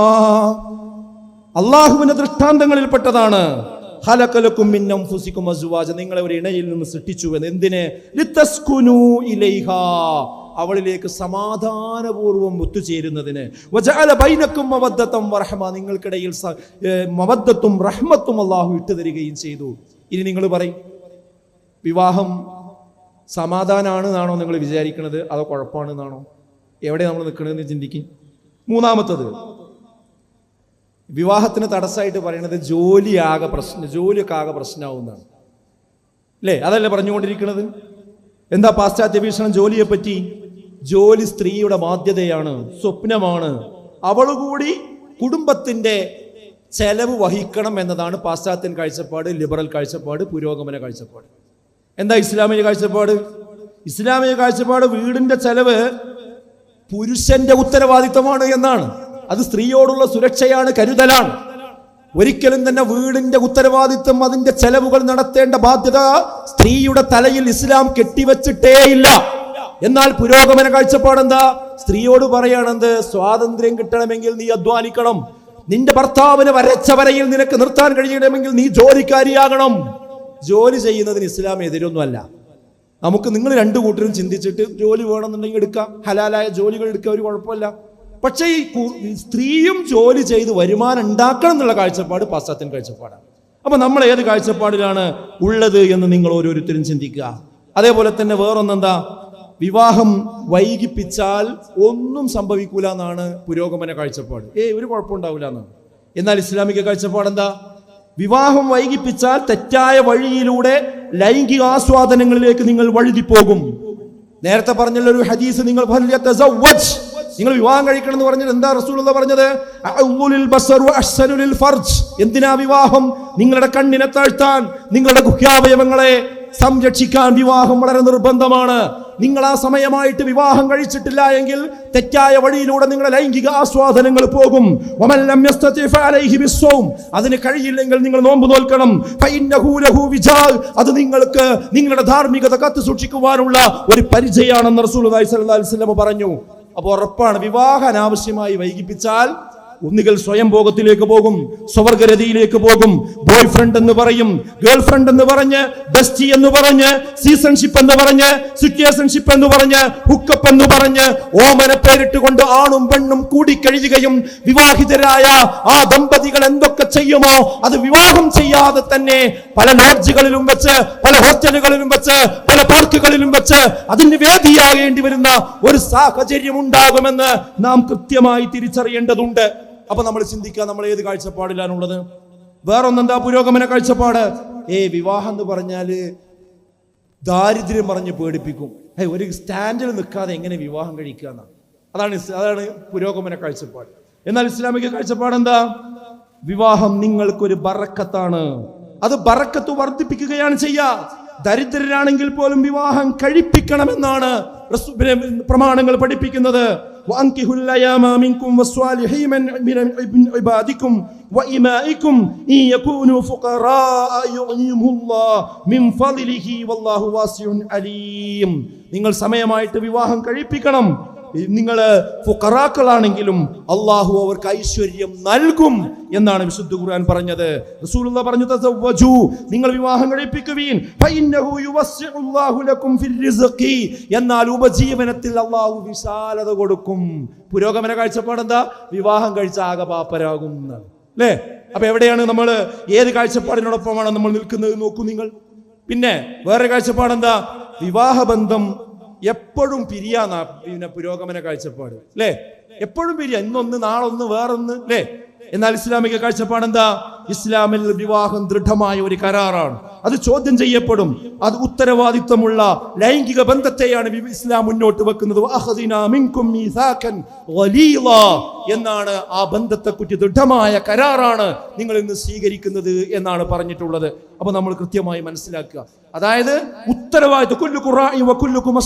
അല്ലാഹുവിന്റെ ദൃഷ്ടാന്തങ്ങളിൽപ്പെട്ടതാണ് ഖലഖ ലക്കും മിൻ അൻഫുസികും അസ്വാജൻ, നിങ്ങളെ ഒരു ഇണയിൽ നിന്ന് സൃഷ്ടിച്ചു എന്ന്. എന്തിനെ? ലിതസ്കുനൂ ഇലൈഹാ, അവളിലേക്ക് സമാധാനപൂർവ്വം ഒത്തുചേരുന്നതിന്. വജഅല ബൈനകും മവദ്ദതൻ വറഹ്മ, നിങ്ങൾക്കിടയിൽ മവദ്ദത്തും റഹ്മത്തും അല്ലാഹു ഇട്ടുതരികയും ചെയ്തു. ഇനി നിങ്ങൾ പറയും, വിവാഹം സമാധാനമാണെന്നാണോ നിങ്ങൾ വിചാരിക്കുന്നത് അതോ കുഴപ്പമാണെന്നാണോ? എവിടെ നമ്മൾ നിൽക്കണമെന്ന് ചിന്തിക്കും. മൂന്നാമത്തത്, വിവാഹത്തിന് തടസ്സമായിട്ട് പറയുന്നത് ജോലിയൊക്കെ ആകെ പ്രശ്നമാവുന്നതാണ്, അല്ലേ? അതല്ലേ പറഞ്ഞുകൊണ്ടിരിക്കുന്നത്. എന്താ പാശ്ചാത്യ വീക്ഷണം ജോലിയെ പറ്റി? ജോലി സ്ത്രീയുടെ ബാധ്യതയാണ്, സ്വപ്നമാണ്. അവളുകൂടി കുടുംബത്തിന്റെ ചെലവ് വഹിക്കണം എന്നതാണ് പാശ്ചാത്യൻ കാഴ്ചപ്പാട്, ലിബറൽ കാഴ്ചപ്പാട്, പുരോഗമന കാഴ്ചപ്പാട്. എന്താ ഇസ്ലാമിക കാഴ്ചപ്പാട്? ഇസ്ലാമിക കാഴ്ചപ്പാട് വീടിന്റെ ചെലവ് പുരുഷന്റെ ഉത്തരവാദിത്തമാണ് എന്നാണ്. അത് സ്ത്രീയോടുള്ള സുരക്ഷയാണ്, കരുതലാണ്. ഒരിക്കലും തന്നെ വീടിന്റെ ഉത്തരവാദിത്വം, അതിന്റെ ചെലവുകൾ നടത്തേണ്ട ബാധ്യത സ്ത്രീയുടെ തലയിൽ ഇസ്ലാം കെട്ടിവെച്ചിട്ടേയില്ല. എന്നാൽ പുരോഗമന കാഴ്ചപ്പാട് എന്താ? സ്ത്രീയോട് പറയാണെന്ത്? സ്വാതന്ത്ര്യം കിട്ടണമെങ്കിൽ നീ അധ്വാനിക്കണം, നിന്റെ ഭർത്താവിന് വരച്ച വരയിൽ നിനക്ക് നിർത്താൻ കഴിയണമെങ്കിൽ നീ ജോലിക്കാരിയാകണം. ജോലി ചെയ്യുന്നതിന് ഇസ്ലാം എതിരൊന്നുമല്ല. നിങ്ങൾ രണ്ടു കൂട്ടരും ചിന്തിച്ചിട്ട് ജോലി വേണമെന്നുണ്ടെങ്കിൽ എടുക്കാം, ഹലാലായ ജോലികൾ എടുക്കുക, ഒരു കുഴപ്പമില്ല. പക്ഷേ ഈ സ്ത്രീയും ജോലി ചെയ്ത് വരുമാനം ഉണ്ടാക്കണം എന്നുള്ള കാഴ്ചപ്പാട് പാശ്ചാത്യൻ കാഴ്ചപ്പാടാണ്. അപ്പൊ നമ്മൾ ഏത് കാഴ്ചപ്പാടിലാണ് ഉള്ളത് എന്ന് നിങ്ങൾ ഓരോരുത്തരും ചിന്തിക്കുക. അതേപോലെ തന്നെ വേറൊന്നെന്താ? വിവാഹം വൈകിപ്പിച്ചാൽ ഒന്നും സംഭവിക്കൂല എന്നാണ് പുരോഗമന കാഴ്ചപ്പാട്. ഒരു കുഴപ്പമുണ്ടാവില്ല എന്നാണ്. എന്നാൽ ഇസ്ലാമിക കാഴ്ചപ്പാട് എന്താ? വിവാഹം വൈകിപ്പിച്ചാൽ തെറ്റായ വഴിയിലൂടെ ലൈംഗിക ആസ്വാദനങ്ങളിലേക്ക് നിങ്ങൾ വഴുതിപ്പോകും. നേരത്തെ പറഞ്ഞുള്ള ഒരു ഹദീസ്, നിങ്ങൾ വിവാഹം കഴിക്കണം എന്ന് പറഞ്ഞത് എന്താ റസൂലുള്ളാഹി പറഞ്ഞത്? എന്തിനാ വിവാഹം? നിങ്ങളുടെ കണ്ണിനെ താഴ്ത്താൻ, നിങ്ങളുടെ ഗുഹ്യാവയവങ്ങളെ സംരക്ഷിക്കാൻ വിവാഹം വളരെ നിർബന്ധമാണ്. നിങ്ങൾ ആ സമയമായിട്ട് വിവാഹം കഴിച്ചിട്ടില്ല എങ്കിൽ തെറ്റായ വഴിയിലൂടെ നിങ്ങളുടെ ലൈംഗിക ആസ്വാദനങ്ങൾ പോകും. അതിന് കഴിയില്ലെങ്കിൽ നിങ്ങൾ നോമ്പ് നോൽക്കണം. അത് നിങ്ങൾക്ക് നിങ്ങളുടെ ധാർമ്മികത കാത്തു സൂക്ഷിക്കുവാനുള്ള ഒരു പരിചയമാണെന്ന് റസൂലുള്ളാഹി സ്വല്ലല്ലാഹു അലൈഹി വസല്ലം പറഞ്ഞു. അപ്പോൾ ഉറപ്പാണ്, വിവാഹം അനാവശ്യമായി വൈകിപ്പിച്ചാൽ ഒന്നുകിൽ സ്വയം ഭോഗത്തിലേക്ക് പോകും, സ്വവർഗരതിയിലേക്ക് പോകും. ബോയ് ഫ്രണ്ട് എന്ന് പറയും, ഗേൾ ഫ്രണ്ട് എന്ന് പറഞ്ഞ്, ബെസ്റ്റി എന്ന് പറഞ്ഞ്, സീസൺഷിപ്പ് എന്ന് പറഞ്ഞ്, സിറ്റുവേഷൻഷിപ്പ് എന്ന് പറഞ്ഞ്, ഹുക്കപ്പ് എന്ന് പറഞ്ഞ് ഓമന പേരിട്ടുകൊണ്ട് ആണും പെണ്ണും കൂടിക്കഴിയുകയും വിവാഹിതരായ ആ ദമ്പതികൾ എന്തൊക്കെ ചെയ്യുമോ അത് വിവാഹം ചെയ്യാതെ തന്നെ പല ലോഡ്ജുകളിലും വെച്ച്, പല ഹോസ്റ്റലുകളിലും വെച്ച്, പല പാർക്കുകളിലും വെച്ച് അതിന് വേദിയാകേണ്ടി വരുന്ന ഒരു സാഹചര്യം ഉണ്ടാകുമെന്ന് നാം കൃത്യമായി തിരിച്ചറിയേണ്ടതുണ്ട്. അപ്പൊ നമ്മൾ ചിന്തിക്കുക, നമ്മൾ ഏത് കാഴ്ചപ്പാടിലാണുള്ളത്? വേറൊന്നെന്താ പുരോഗമന കാഴ്ചപ്പാട്? വിവാഹം എന്ന് പറഞ്ഞാല് ദാരിദ്ര്യം പറഞ്ഞ് പേടിപ്പിക്കും. ഒരു സ്റ്റാൻഡിൽ നിൽക്കാതെ എങ്ങനെ വിവാഹം കഴിക്കുക എന്നാണ്. അതാണ് പുരോഗമന കാഴ്ചപ്പാട്. എന്നാൽ ഇസ്ലാമിക കാഴ്ചപ്പാട് എന്താ? വിവാഹം നിങ്ങൾക്കൊരു ബറക്കത്താണ്. അത് ബറക്കത്ത് വർദ്ധിപ്പിക്കുകയാണ് ചെയ്യുക. ദരിദ്രരാണെങ്കിൽ പോലും വിവാഹം കഴിപ്പിക്കണമെന്നാണ് പ്രമാണങ്ങൾ പഠിപ്പിക്കുന്നത്. وأنكحوا الأيام منكم والصالحين من عبادكم وإمائكم إن يكونوا فقراء يغنيهم الله من فضله والله واسع عليم. നിങ്ങൾ സമയമായിട്ട് വിവാഹം കഴിപ്പിക്കണം. നിങ്ങൾ ഫുഖറാക്കളാണെങ്കിലും അള്ളാഹു അവർക്ക് ഐശ്വര്യം നൽകും എന്നാണ് വിശുദ്ധ ഖുർആൻ പറഞ്ഞത്. റസൂലുള്ളാഹി പറഞ്ഞു, തസവ്വജു, നിങ്ങൾ വിവാഹം കഴിപ്പിക്കുവീൻ, ഫഇന്നഹു യുവസ്സിഉല്ലാഹു ലക്കും ഫിൽ റിസ്ഖി, എന്നാൽ ഉപജീവനത്തിൽ അള്ളാഹു വിശാലത കൊടുക്കും. പുരോഗമന കാഴ്ചപ്പാട് എന്താ? വിവാഹം കഴിച്ച ആകെ പാപ്പരാകും അല്ലേ? അപ്പൊ എവിടെയാണ് നമ്മൾ, ഏത് കാഴ്ചപ്പാടിനോടൊപ്പമാണ് നമ്മൾ നിൽക്കുന്നത് നോക്കൂ നിങ്ങൾ. പിന്നെ വേറെ കാഴ്ചപ്പാട് എന്താ? വിവാഹബന്ധം എപ്പോഴും പിരിയാന്നാ പിന്നെ പുരോഗമന കാഴ്ചപ്പാട് അല്ലേ? എപ്പോഴും പിരിയാ, ഇന്നൊന്ന് നാളൊന്ന് വേറൊന്ന് അല്ലേ? എന്നാൽ ഇസ്ലാമിക കാഴ്ചപ്പാട് എന്താ? ഇസ്ലാമിൽ വിവാഹം ദൃഢമായ ഒരു കരാറാണ്. അത് ചോദ്യം ചെയ്യപ്പെടും. അത് ഉത്തരവാദിത്വമുള്ള ലൈംഗിക ബന്ധത്തെയാണ് ഇസ്ലാം മുന്നോട്ട് വെക്കുന്നത്. എന്നാണ് ആ ബന്ധത്തെക്കുറിച്ച് ദൃഢമായ കരാറാണ് നിങ്ങൾ ഇന്ന് സ്വീകരിക്കുന്നത് എന്നാണ് പറഞ്ഞിട്ടുള്ളത്. അപ്പൊ നമ്മൾ കൃത്യമായി മനസ്സിലാക്കുക. അതായത് ഉത്തരവാദിത്വം,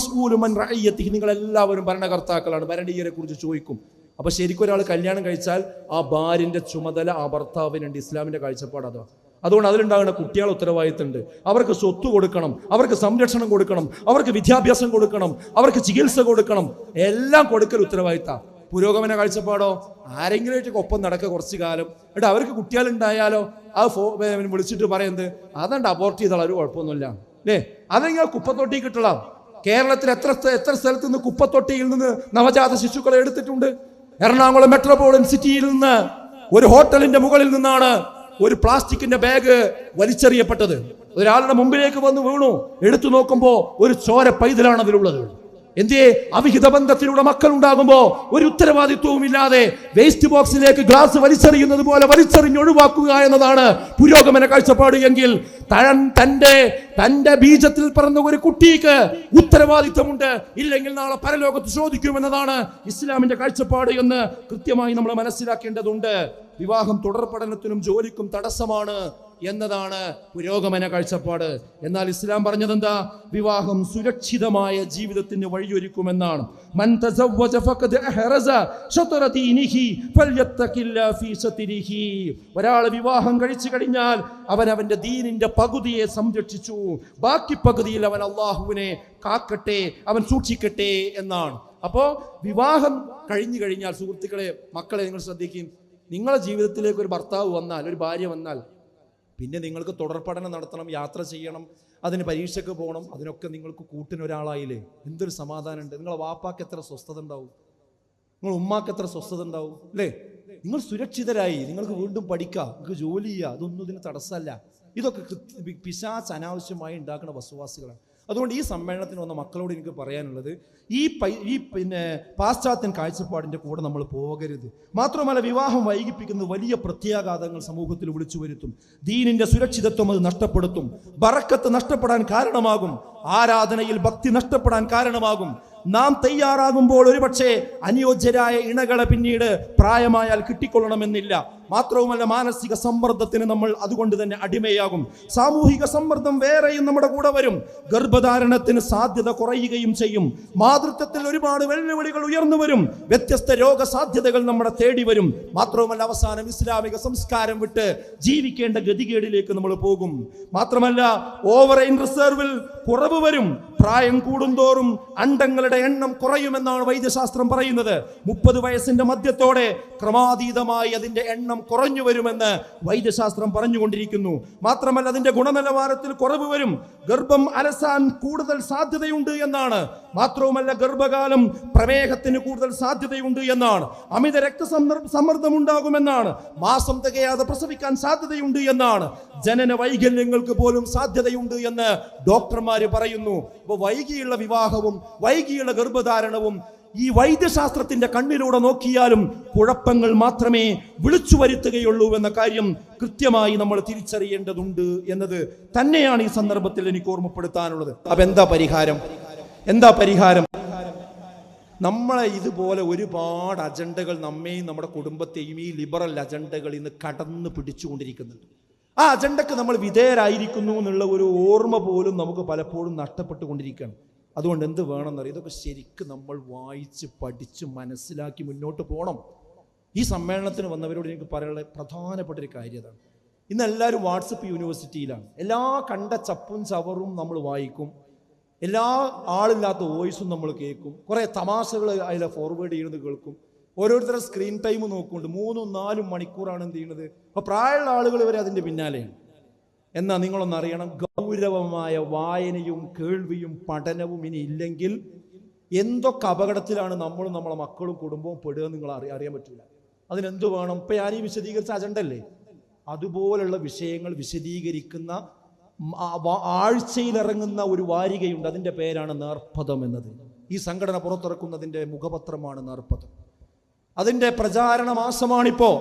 നിങ്ങൾ എല്ലാവരും ഭരണകർത്താക്കളാണ്, ഭരണീയരെ കുറിച്ച് ചോദിക്കും. അപ്പൊ ശരിക്കും ഒരാൾ കല്യാണം കഴിച്ചാൽ ആ ഭാര്യന്റെ ചുമതല ആ ഭർത്താവിനുണ്ട്. ഇസ്ലാമിന്റെ കാഴ്ചപ്പാട് അതാ. അതുകൊണ്ട് അതിലുണ്ടാകുന്ന കുട്ടികളെ ഉത്തരവാദിത്തമുണ്ട്. അവർക്ക് സ്വത്ത് കൊടുക്കണം, അവർക്ക് സംരക്ഷണം കൊടുക്കണം, അവർക്ക് വിദ്യാഭ്യാസം കൊടുക്കണം, അവർക്ക് ചികിത്സ കൊടുക്കണം, എല്ലാം കൊടുക്കൽ ഉത്തരവാദിത്തം. പുരോഗമന കാഴ്ചപ്പാടോ? ആരെങ്കിലും ഒപ്പം നടക്കുക കുറച്ചു കാലം, എന്നിട്ട് അവർക്ക് കുട്ടികളുണ്ടായാലോ ആ വിളിച്ചിട്ട് പറയുന്നത് അതുകൊണ്ട് അബോർട്ട് ചെയ്താൽ ഒരു കുഴപ്പമൊന്നുമില്ല അല്ലേ? അതെങ്കിലും കുപ്പത്തൊട്ടി കിട്ടണം. കേരളത്തിൽ എത്ര സ്ഥലത്ത് നിന്ന് കുപ്പത്തൊട്ടിയിൽ നിന്ന് നവജാത ശിശുക്കളെ എടുത്തിട്ടുണ്ട്. എറണാകുളം മെട്രോപൊളിറ്റൻ സിറ്റിയിൽ നിന്ന് ഒരു ഹോട്ടലിന്റെ മുകളിൽ നിന്നാണ് ഒരു പ്ലാസ്റ്റിക്കിന്റെ ബാഗ് വലിച്ചെറിയപ്പെട്ടത്. ഒരാളുടെ മുമ്പിലേക്ക് വന്ന് വീണു. എടുത്തു നോക്കുമ്പോ ഒരു ചോര പൈതലാണ് അതിലുള്ളത്. എന്തേ? അവിഹിത ബന്ധത്തിലൂടെ മക്കൾ ഉണ്ടാകുമ്പോ ഒരു ഉത്തരവാദിത്വവും ഇല്ലാതെ വേസ്റ്റ് ബോക്സിലേക്ക് ഗ്ലാസ് വലിച്ചെറിയുന്നത് പോലെ വലിച്ചെറിഞ്ഞൊഴിവാക്കുക എന്നതാണ് പുരോഗമന കാഴ്ചപ്പാട് എങ്കിൽ തന്റെ ബീജത്തിൽ പിറന്ന ഒരു കുട്ടിക്ക് ഉത്തരവാദിത്വമുണ്ട്. ഇല്ലെങ്കിൽ നാളെ പരലോകത്ത് ചോദിക്കുമെന്നതാണ് ഇസ്ലാമിന്റെ കാഴ്ചപ്പാട് എന്ന് കൃത്യമായി നമ്മൾ മനസ്സിലാക്കേണ്ടതുണ്ട്. വിവാഹം തുടർ പഠനത്തിനും ജോലിക്കും തടസ്സമാണ് എന്നതാണ് പുരോഗമന കാഴ്ചപ്പാട്. എന്നാൽ ഇസ്ലാം പറഞ്ഞത് എന്താ? വിവാഹം സുരക്ഷിതമായ ജീവിതത്തിന് വഴിയൊരുക്കുമെന്നാണ്. മൻ തസവ്വജ ഫഖദ് അഹ്റസ ശത്റ ദീനിഹി ഫൽയത്തഖില്ലാ ഫീ ശത്രിഹി. ഒരാൾ വിവാഹം കഴിച്ചു കഴിഞ്ഞാൽ അവൻ അവന്റെ ദീനിന്റെ പകുതിയെ സംരക്ഷിച്ചു, ബാക്കി പകുതിയിൽ അവൻ അള്ളാഹുവിനെ കാക്കട്ടെ, അവൻ സൂക്ഷിക്കട്ടെ എന്നാണ്. അപ്പോ വിവാഹം കഴിഞ്ഞു കഴിഞ്ഞാൽ സുഹൃത്തുക്കളെ, മക്കളെ നിങ്ങൾ ശ്രദ്ധിക്കും, നിങ്ങളുടെ ജീവിതത്തിലേക്ക് ഒരു ഭർത്താവ് വന്നാൽ, ഒരു ഭാര്യ വന്നാൽ, പിന്നെ നിങ്ങൾക്ക് തുടർ പഠനം നടത്തണം, യാത്ര ചെയ്യണം, അതിന് പരീക്ഷയ്ക്ക് പോകണം. അതിനൊക്കെ നിങ്ങൾക്ക് കൂട്ടിനൊരാളായില്ലേ? എന്തൊരു സമാധാനമുണ്ട്. നിങ്ങളെ വാപ്പാക്ക് എത്ര സ്വസ്ഥത ഉണ്ടാവും, നിങ്ങൾ ഉമ്മാക്ക് എത്ര സ്വസ്ഥത ഉണ്ടാവും അല്ലേ? നിങ്ങൾ സുരക്ഷിതരായി, നിങ്ങൾക്ക് വീണ്ടും പഠിക്കാം, നിങ്ങൾക്ക് ജോലി ചെയ്യുക, അതൊന്നും ഇതിന് തടസ്സമല്ല. ഇതൊക്കെ പിശാച് അനാവശ്യമായി ഉണ്ടാക്കുന്ന വസ്തുവാസികളാണ്. അതുകൊണ്ട് ഈ സമ്മേളനത്തിന് വന്ന മക്കളോട് എനിക്ക് പറയാനുള്ളത്, ഈ പാശ്ചാത്യൻ കാഴ്ചപ്പാടിൻ്റെ കൂടെ നമ്മൾ പോകരുത്. മാത്രമല്ല, വിവാഹം വൈകിപ്പിക്കുന്നത് വലിയ പ്രത്യാഘാതങ്ങൾ സമൂഹത്തിൽ വിളിച്ചു വരുത്തും. ദീനിന്റെ സുരക്ഷിതത്വം അത് നഷ്ടപ്പെടുത്തും. ബറക്കത്ത് നഷ്ടപ്പെടാൻ കാരണമാകും. ആരാധനയിൽ ഭക്തി നഷ്ടപ്പെടാൻ കാരണമാകും. നാം തയ്യാറാകുമ്പോൾ ഒരുപക്ഷെ അനുയോജ്യരായ ഇണകളെ പിന്നീട് പ്രായമായാൽ കിട്ടിക്കൊള്ളണമെന്നില്ല. മാത്രവുമല്ല, മാനസിക സമ്മർദ്ദത്തിന് നമ്മൾ അതുകൊണ്ട് തന്നെ അടിമയാകും. സാമൂഹിക സമ്മർദ്ദം വേറെയും നമ്മുടെ കൂടെ വരും. ഗർഭധാരണത്തിന് സാധ്യത കുറയുകയും ചെയ്യും. മാതൃത്വത്തിൽ ഒരുപാട് വെല്ലുവിളികൾ ഉയർന്നു വരും. വ്യത്യസ്ത രോഗസാധ്യതകൾ നമ്മളെ തേടി വരും. മാത്രവുമല്ല, അവസാനം ഇസ്ലാമിക സംസ്കാരം വിട്ട് ജീവിക്കേണ്ട ഗതികേടിലേക്ക് നമ്മൾ പോകും. മാത്രമല്ല, ഓവർ ഇൻ റിസർവിൽ കുറവ് വരും. പ്രായം കൂടുന്തോറും അണ്ടങ്ങളുടെ എണ്ണം കുറയുമെന്നാണ് വൈദ്യശാസ്ത്രം പറയുന്നത്. 30 വയസ്സിന്റെ മധ്യത്തോടെ ക്രമാതീതമായി അതിന്റെ എണ്ണം കുറഞ്ഞു വരുമെന്ന് വൈദ്യശാസ്ത്രം പറഞ്ഞുകൊണ്ടിരിക്കുന്നു. മാത്രമല്ല, അതിന്റെ ഗുണനിലവാരത്തിൽ കുറവ് വരും. ഗർഭം അലസാൻ കൂടുതൽ സാധ്യതയുണ്ട് എന്നാണ്. മാത്രവുമല്ല, ഗർഭകാലം പ്രമേഹത്തിന് കൂടുതൽ സാധ്യതയുണ്ട് എന്നാണ്. അമിത രക്തസമ്മർദ്ദം ഉണ്ടാകുമെന്നാണ്. മാസം തികയാതെ പ്രസവിക്കാൻ സാധ്യതയുണ്ട് എന്നാണ്. ജനന വൈകല്യങ്ങൾക്ക് പോലും സാധ്യതയുണ്ട് എന്ന് ഡോക്ടർമാര് പറയുന്നു. അപ്പോൾ വൈകിയുള്ള വിവാഹവും വൈകിയുള്ള ഗർഭധാരണവും ഈ വൈദ്യശാസ്ത്രത്തിന്റെ കണ്ണിലൂടെ നോക്കിയാലും കുഴപ്പങ്ങൾ മാത്രമേ വിളിച്ചു വരുത്തുകയുള്ളൂ എന്ന കാര്യം കൃത്യമായി നമ്മൾ തിരിച്ചറിയേണ്ടതുണ്ട് എന്നത് തന്നെയാണ് ഈ സന്ദർഭത്തിൽ എനിക്ക് ഓർമ്മപ്പെടുത്താനുള്ളത്. അപ്പൊ എന്താ പരിഹാരം? നമ്മളെ ഇതുപോലെ ഒരുപാട് അജണ്ടകൾ നമ്മെയും നമ്മുടെ കുടുംബത്തെയും ഈ ലിബറൽ അജണ്ടകൾ ഇന്ന് കടന്നു പിടിച്ചുകൊണ്ടിരിക്കുന്നുണ്ട്. ആ അജണ്ടക്ക് നമ്മൾ വിധേയരായിരിക്കുന്നു എന്നുള്ള ഒരു ഓർമ്മ പോലും നമുക്ക് പലപ്പോഴും നഷ്ടപ്പെട്ടുകൊണ്ടിരിക്കുകയാണ്. അതുകൊണ്ട് എന്ത് വേണമെന്നറിയാം, ഇതൊക്കെ ശരിക്കും നമ്മൾ വായിച്ച് പഠിച്ച് മനസ്സിലാക്കി മുന്നോട്ട് പോകണം. ഈ സമ്മേളനത്തിന് വന്നവരോട് എനിക്ക് പറയാനുള്ള പ്രധാനപ്പെട്ട ഒരു കാര്യം അതാണ്. ഇന്ന് എല്ലാവരും വാട്സപ്പ് യൂണിവേഴ്സിറ്റിയിലാണ്. എല്ലാ കണ്ട ചപ്പും ചവറും നമ്മൾ വായിക്കും. എല്ലാ ആളില്ലാത്ത വോയിസും നമ്മൾ കേൾക്കും. കുറേ തമാശകൾ അതിൽ ഫോർവേഡ് ചെയ്യുന്നത് കേൾക്കും. ഓരോരുത്തരുടെ സ്ക്രീൻ ടൈം നോക്കുന്നുണ്ട്. 3-4 മണിക്കൂറാണ് എന്ത് ചെയ്യുന്നത്. അപ്പോൾ പ്രായമുള്ള ആളുകൾ വരെ അതിൻ്റെ പിന്നാലെയാണ്. എന്നാൽ നിങ്ങളൊന്ന് അറിയണം, ഗൗരവമായ വായനയും കേൾവിയും പഠനവും ഇനി ഇല്ലെങ്കിൽ എന്തൊക്കെ അപകടത്തിലാണ് നമ്മളും നമ്മളെ മക്കളും കുടുംബവും പെടുക നിങ്ങൾ അറിയാൻ പറ്റില്ല. അതിനെന്ത് വേണം? ഇപ്പം ഞാൻ ഈ വിശദീകരിച്ച അജണ്ടല്ലേ, അതുപോലുള്ള വിഷയങ്ങൾ വിശദീകരിക്കുന്ന ആഴ്ചയിലിറങ്ങുന്ന ഒരു വാരികയുണ്ട്. അതിൻ്റെ പേരാണ് നേർപ്പദം എന്നത്. ഈ സംഘടന പുറത്തിറക്കുന്നതിൻ്റെ മുഖപത്രമാണ് നേർപ്പദം. അതിൻ്റെ പ്രചാരണ മാസമാണിപ്പോ.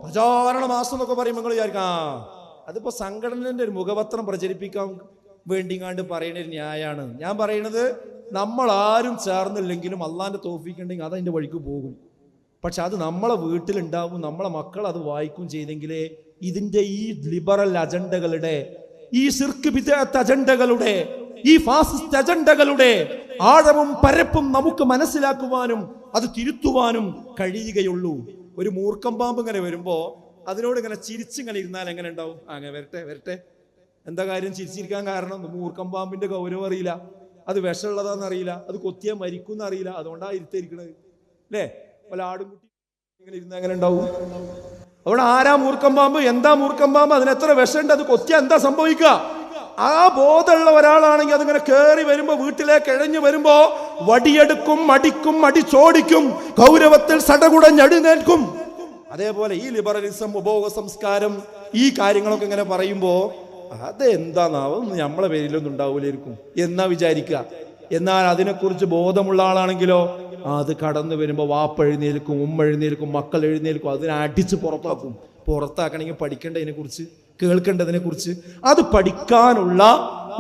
പ്രചാരണ മാസം എന്നൊക്കെ പറയുമ്പോൾ നിങ്ങൾ വിചാരിക്കാം അതിപ്പോ സംഘടനന്റെ ഒരു മുഖപത്രം പ്രചരിപ്പിക്കാൻ വേണ്ടിങ്ങാണ്ട് പറയുന്ന ഒരു ന്യായമാണ്. ഞാൻ പറയുന്നത്, നമ്മൾ ആരും ചേർന്നില്ലെങ്കിലും അള്ളാന്റെ തൗഫീഖ് ഉണ്ടെങ്കിൽ അതതിൻ്റെ വഴിക്ക് പോകും. പക്ഷെ അത് നമ്മളെ വീട്ടിലുണ്ടാവും, നമ്മളെ മക്കൾ അത് വായിക്കും ചെയ്തെങ്കിലേ ഇതിൻ്റെ ഈ ലിബറൽ അജണ്ടകളുടെ, ഈ ശിർക്ക് ബിദ്അത്ത് അജണ്ടകളുടെ, ഈ ഫാസിസ്റ്റ് അജണ്ടകളുടെ ആഴവും പരപ്പും നമുക്ക് മനസ്സിലാക്കുവാനും അത് തിരുത്തുവാനും കഴിയുകയുള്ളൂ. ഒരു മൂർഖം പാമ്പ് ഇങ്ങനെ വരുമ്പോ അതിനോട് ഇങ്ങനെ ചിരിച്ചിങ്ങനെ ഇരുന്നാൽ എങ്ങനെ ഉണ്ടാവും? അങ്ങനെ വരട്ടെ. എന്താ കാര്യം ചിരിച്ചിരിക്കാൻ കാരണം? മൂർഖം പാമ്പിന്റെ ഗൗരവം അറിയില്ല, അത് വിഷമുള്ളതാന്ന് അറിയില്ല, അത് കൊത്തിയാൽ മരിക്കും അറിയില്ല. അതുകൊണ്ടാ ഇരുത്തിരിക്കണത് അല്ലേ? പല ആടും കുട്ടി ഇങ്ങനെ ഇരുന്ന് എങ്ങനെ ഉണ്ടാവും? അവിടെ ആരാ മൂർഖം പാമ്പ്, എന്താ മൂർഖം പാമ്പ്, അതിന് എത്ര വിഷമുണ്ട്, അത് കൊത്തിയാൽ എന്താ സംഭവിക്കുക? ആ ബോധമുള്ള ഒരാളാണെങ്കിൽ അതിങ്ങനെ കയറി വരുമ്പോ, വീട്ടിലേക്ക് ഇഴഞ്ഞു വരുമ്പോ വടിയെടുക്കും, അടിക്കും, അടിച്ചോടിക്കും, ഗൗരവത്തിൽ സടകുടഞ്ഞെഴുന്നേൽക്കും. അതേപോലെ ഈ ലിബറലിസം, ഉപഭോഗ സംസ്കാരം, ഈ കാര്യങ്ങളൊക്കെ ഇങ്ങനെ പറയുമ്പോ അതെന്താന്നാവും, നമ്മളെ പേരിലൊന്നും ഉണ്ടാവൂലായിരിക്കും എന്നാ വിചാരിക്കുക. എന്നാൽ അതിനെക്കുറിച്ച് ബോധമുള്ള ആളാണെങ്കിലോ അത് കടന്നു വരുമ്പോ വാപ്പ എഴുന്നേൽക്കും, ഉമ്മ എഴുന്നേൽക്കും, മക്കൾ എഴുന്നേൽക്കും, അതിനെ അടിച്ച് പുറത്താക്കും. പുറത്താക്കണമെങ്കിൽ പഠിക്കേണ്ടതിനെ കുറിച്ച്, കേൾക്കേണ്ടതിനെ കുറിച്ച്, അത് പഠിക്കാനുള്ള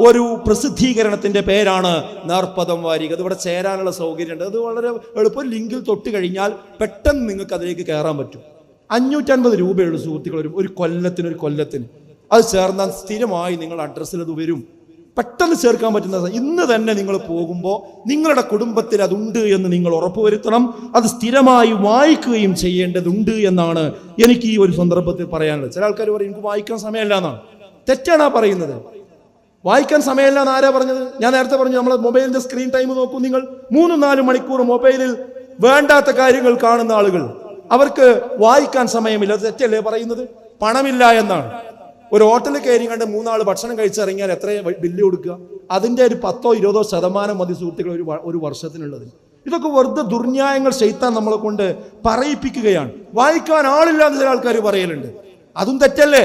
ഒരു പ്രസിദ്ധീകരണത്തിന്റെ പേരാണ് നേർപ്പദം വാരിക. അതിവിടെ ചേരാനുള്ള സൗകര്യമുണ്ട്. അത് വളരെ എളുപ്പം ലിങ്കിൽ തൊട്ട് കഴിഞ്ഞാൽ പെട്ടെന്ന് നിങ്ങൾക്ക് അതിലേക്ക് കയറാൻ പറ്റും. 550 രൂപയുള്ള സുഹൃത്തുക്കൾ ഒരു കൊല്ലത്തിന് അത് ചേർന്നാൽ സ്ഥിരമായി നിങ്ങൾ അഡ്രസ്സിൽ അത് വരും. പെട്ടെന്ന് ചേർക്കാൻ പറ്റുന്ന, ഇന്ന് തന്നെ നിങ്ങൾ പോകുമ്പോൾ നിങ്ങളുടെ കുടുംബത്തിൽ അതുണ്ട് എന്ന് നിങ്ങൾ ഉറപ്പുവരുത്തണം. അത് സ്ഥിരമായി വായിക്കുകയും ചെയ്യേണ്ടതുണ്ട് എന്നാണ് എനിക്ക് ഈ ഒരു സന്ദർഭത്തിൽ പറയാനുള്ളത്. ചില ആൾക്കാർ പറയും എനിക്ക് വായിക്കാൻ സമയമില്ല എന്നാണ്. തെറ്റാണ് പറയുന്നത്. വായിക്കാൻ സമയമില്ല എന്ന് ആരാ പറഞ്ഞത്? ഞാൻ നേരത്തെ പറഞ്ഞു, നമ്മൾ മൊബൈലിന്റെ സ്ക്രീൻ ടൈം നോക്കൂ. നിങ്ങൾ 3-4 മണിക്കൂർ മൊബൈലിൽ വേണ്ടാത്ത കാര്യങ്ങൾ കാണുന്ന ആളുകൾ, അവർക്ക് വായിക്കാൻ സമയമില്ല. അത് തെറ്റല്ലേ പറയുന്നത്? പണമില്ല എന്നാണ്. ഒരു ഹോട്ടലിൽ കയറി കണ്ട് 3 ആൾ ഭക്ഷണം കഴിച്ചിറങ്ങിയാൽ എത്ര ബില്ല് കൊടുക്കുക? അതിൻ്റെ ഒരു 10-20% മതി സുഹൃത്തുക്കൾ ഒരു വർഷത്തിനുള്ളത്. ഇതൊക്കെ വെറുതെ ദുർന്യായങ്ങൾ ശൈത്താൻ നമ്മളെ കൊണ്ട് പറയിപ്പിക്കുകയാണ്. വായിക്കാൻ ആളില്ല എന്ന് ചില ആൾക്കാർ പറയലുണ്ട്. അതും തെറ്റല്ലേ?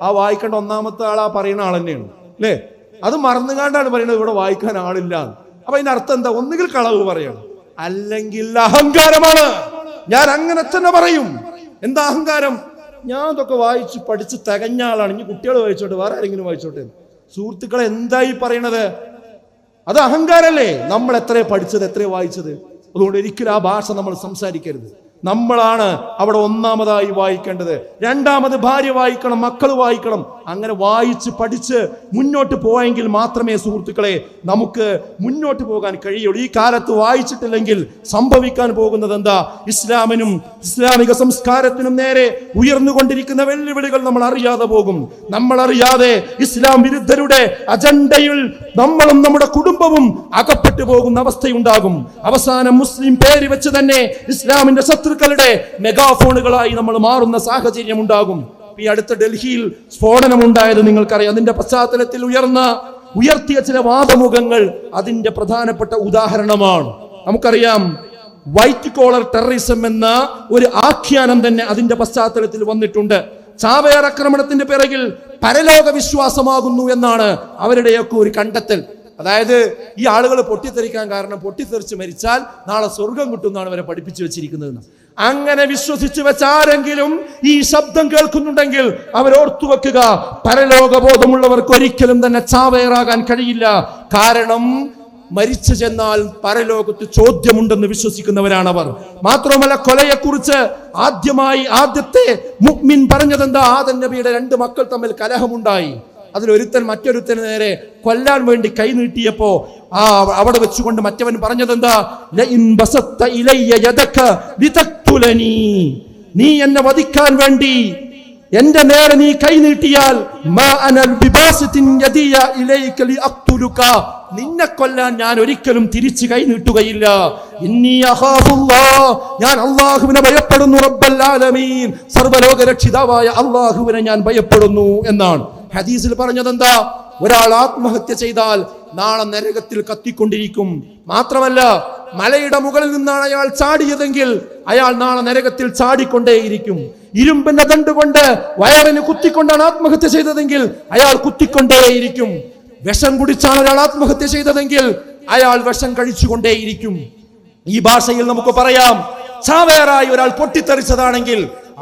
ആ വായിക്കേണ്ട ഒന്നാമത്തെ ആൾ ആ പറയുന്ന ആൾ തന്നെയാണ് അല്ലേ? അത് മറന്നുകാണ്ടാണ് പറയുന്നത് ഇവിടെ വായിക്കാൻ ആളില്ല. അപ്പൊ അതിന്റെ അർത്ഥം എന്താ? ഒന്നുകിൽ കളവ് പറയണം, അല്ലെങ്കിൽ അഹങ്കാരമാണ്. ഞാൻ അങ്ങനെ തന്നെ പറയും. എന്താ അഹങ്കാരം? ഞാൻ ഇതൊക്കെ വായിച്ച് പഠിച്ച് തികഞ്ഞ ആളാണ്, ഇനി കുട്ടികൾ വായിച്ചോട്ടെ, വേറെ ആരെങ്കിലും വായിച്ചോട്ടെ. സുഹൃത്തുക്കളെ, എന്തായി പറയണത്? അത് അഹങ്കാരല്ലേ? നമ്മൾ എത്രയോ പഠിച്ചത്, എത്രയോ വായിച്ചത്. അതുകൊണ്ട് ഒരിക്കലും ആ ഭാഷ നമ്മൾ സംസാരിക്കരുത്. നമ്മളാണ് അവിടെ ഒന്നാമതായി വായിക്കേണ്ടത്. രണ്ടാമത് ഭാര്യ വായിക്കണം, മക്കൾ വായിക്കണം. അങ്ങനെ വായിച്ച് പഠിച്ച് മുന്നോട്ട് പോയെങ്കിൽ മാത്രമേ സുഹൃത്തുക്കളെ നമുക്ക് മുന്നോട്ട് പോകാൻ കഴിയുള്ളൂ. ഈ കാലത്ത് വായിച്ചിട്ടില്ലെങ്കിൽ സംഭവിക്കാൻ പോകുന്നത് എന്താ? ഇസ്ലാമിനും ഇസ്ലാമിക സംസ്കാരത്തിനും നേരെ ഉയർന്നുകൊണ്ടിരിക്കുന്ന വെല്ലുവിളികൾ നമ്മൾ അറിയാതെ പോകും. നമ്മൾ അറിയാതെ ഇസ്ലാം വിരുദ്ധരുടെ അജണ്ടയിൽ നമ്മളും നമ്മുടെ കുടുംബവും അകപ്പെട്ടു പോകുന്ന അവസ്ഥയുണ്ടാകും. അവസാനം മുസ്ലിം പേര് വെച്ച് തന്നെ ഇസ്ലാമിന്റെ ശത്രുക്കളുടെ മെഗാഫോണുകളായി നമ്മൾ മാറുന്ന സാഹചര്യം ഉണ്ടാകും. ഈ അടുത്ത ഡൽഹിയിൽ സ്ഫോടനമുണ്ടായത് നിങ്ങൾക്കറിയാം. അതിന്റെ പശ്ചാത്തലത്തിൽ ഉയർത്തിയ ചില വാദമുഖങ്ങൾ അതിന്റെ പ്രധാനപ്പെട്ട ഉദാഹരണമാണ്. നമുക്കറിയാം, വൈറ്റ് കോളർ ടെററിസം എന്ന ഒരു ആഖ്യാനം തന്നെ അതിന്റെ പശ്ചാത്തലത്തിൽ വന്നിട്ടുണ്ട്. ചാവേർ ആക്രമണത്തിന്റെ പിറകിൽ പരലോക വിശ്വാസമാകുന്നു എന്നാണ് അവരുടെയൊക്കെ ഒരു കണ്ടെത്തൽ. അതായത് ഈ ആളുകൾ പൊട്ടിത്തെറിക്കാൻ കാരണം പൊട്ടിത്തെറിച്ച് മരിച്ചാൽ നാളെ സ്വർഗം കിട്ടുമെന്നാണ് അവരെ പഠിപ്പിച്ചു വെച്ചിരിക്കുന്നത്. അങ്ങനെ വിശ്വസിച്ച് വെച്ചാരെങ്കിലും ഈ ശബ്ദം കേൾക്കുന്നുണ്ടെങ്കിൽ അവരോർത്തു വെക്കുക, പരലോകബോധമുള്ളവർക്ക് ഒരിക്കലും തന്നെ ചാവേറാകാൻ കഴിയില്ല. കാരണം മരിച്ചു ചെന്നാൽ പരലോകത്ത് ചോദ്യമുണ്ടെന്ന് വിശ്വസിക്കുന്നവരാണവർ. മാത്രമല്ല, കൊലയെക്കുറിച്ച് ആദ്യത്തെ മുഅ്മിൻ പറഞ്ഞതെന്താ? ആദം നബിയുടെ 2 മക്കൾ തമ്മിൽ കലഹമുണ്ടായി. അതിലൊരുത്തൻ മറ്റൊരുത്തന് നേരെ കൊല്ലാൻ വേണ്ടി കൈ നീട്ടിയപ്പോ അവിടെ വെച്ചുകൊണ്ട് മറ്റവൻ പറഞ്ഞതെന്താ? നീ എന്നെ വധിക്കാൻ വേണ്ടി എന്റെ നേരെ നീ കൈ നീട്ടിയാൽ നിന്നെ കൊല്ലാൻ ഞാൻ ഒരിക്കലും തിരിച്ചു കൈ നീട്ടുകയില്ല. ഞാൻ അള്ളാഹുവിനെ ഭയപ്പെടുന്നു, റബ്ബൽ ആലമീൻ, സർവ്വലോക രക്ഷിതാവായ അള്ളാഹുവിനെ ഞാൻ ഭയപ്പെടുന്നു എന്നാണ് ഹദീസിൽ പറഞ്ഞതെന്താ? ഒരാൾ ആത്മഹത്യ ചെയ്താൽ നാളെ നരകത്തിൽ കത്തിക്കൊണ്ടിരിക്കും. മാത്രമല്ല, മലയുടെ മുകളിൽ നിന്നാണ് അയാൾ ചാടിയതെങ്കിൽ അയാൾ നാളെ നരകത്തിൽ ചാടിക്കൊണ്ടേയിരിക്കും. ഇരുമ്പിന്റെ ദണ്ട് കൊണ്ട് വയറിന് കുത്തിക്കൊണ്ടാണ് ആത്മഹത്യ ചെയ്തതെങ്കിൽ അയാൾ കുത്തിക്കൊണ്ടേയിരിക്കും. വിഷം കുടിച്ചാണ് ഒരാൾ ആത്മഹത്യ ചെയ്തതെങ്കിൽ അയാൾ വിഷം കഴിച്ചുകൊണ്ടേയിരിക്കും. ഈ ഭാഷയിൽ നമുക്ക് പറയാം, ചാവേറായി ഒരാൾ പൊട്ടിത്തെറിച്ചതാണെങ്കിൽ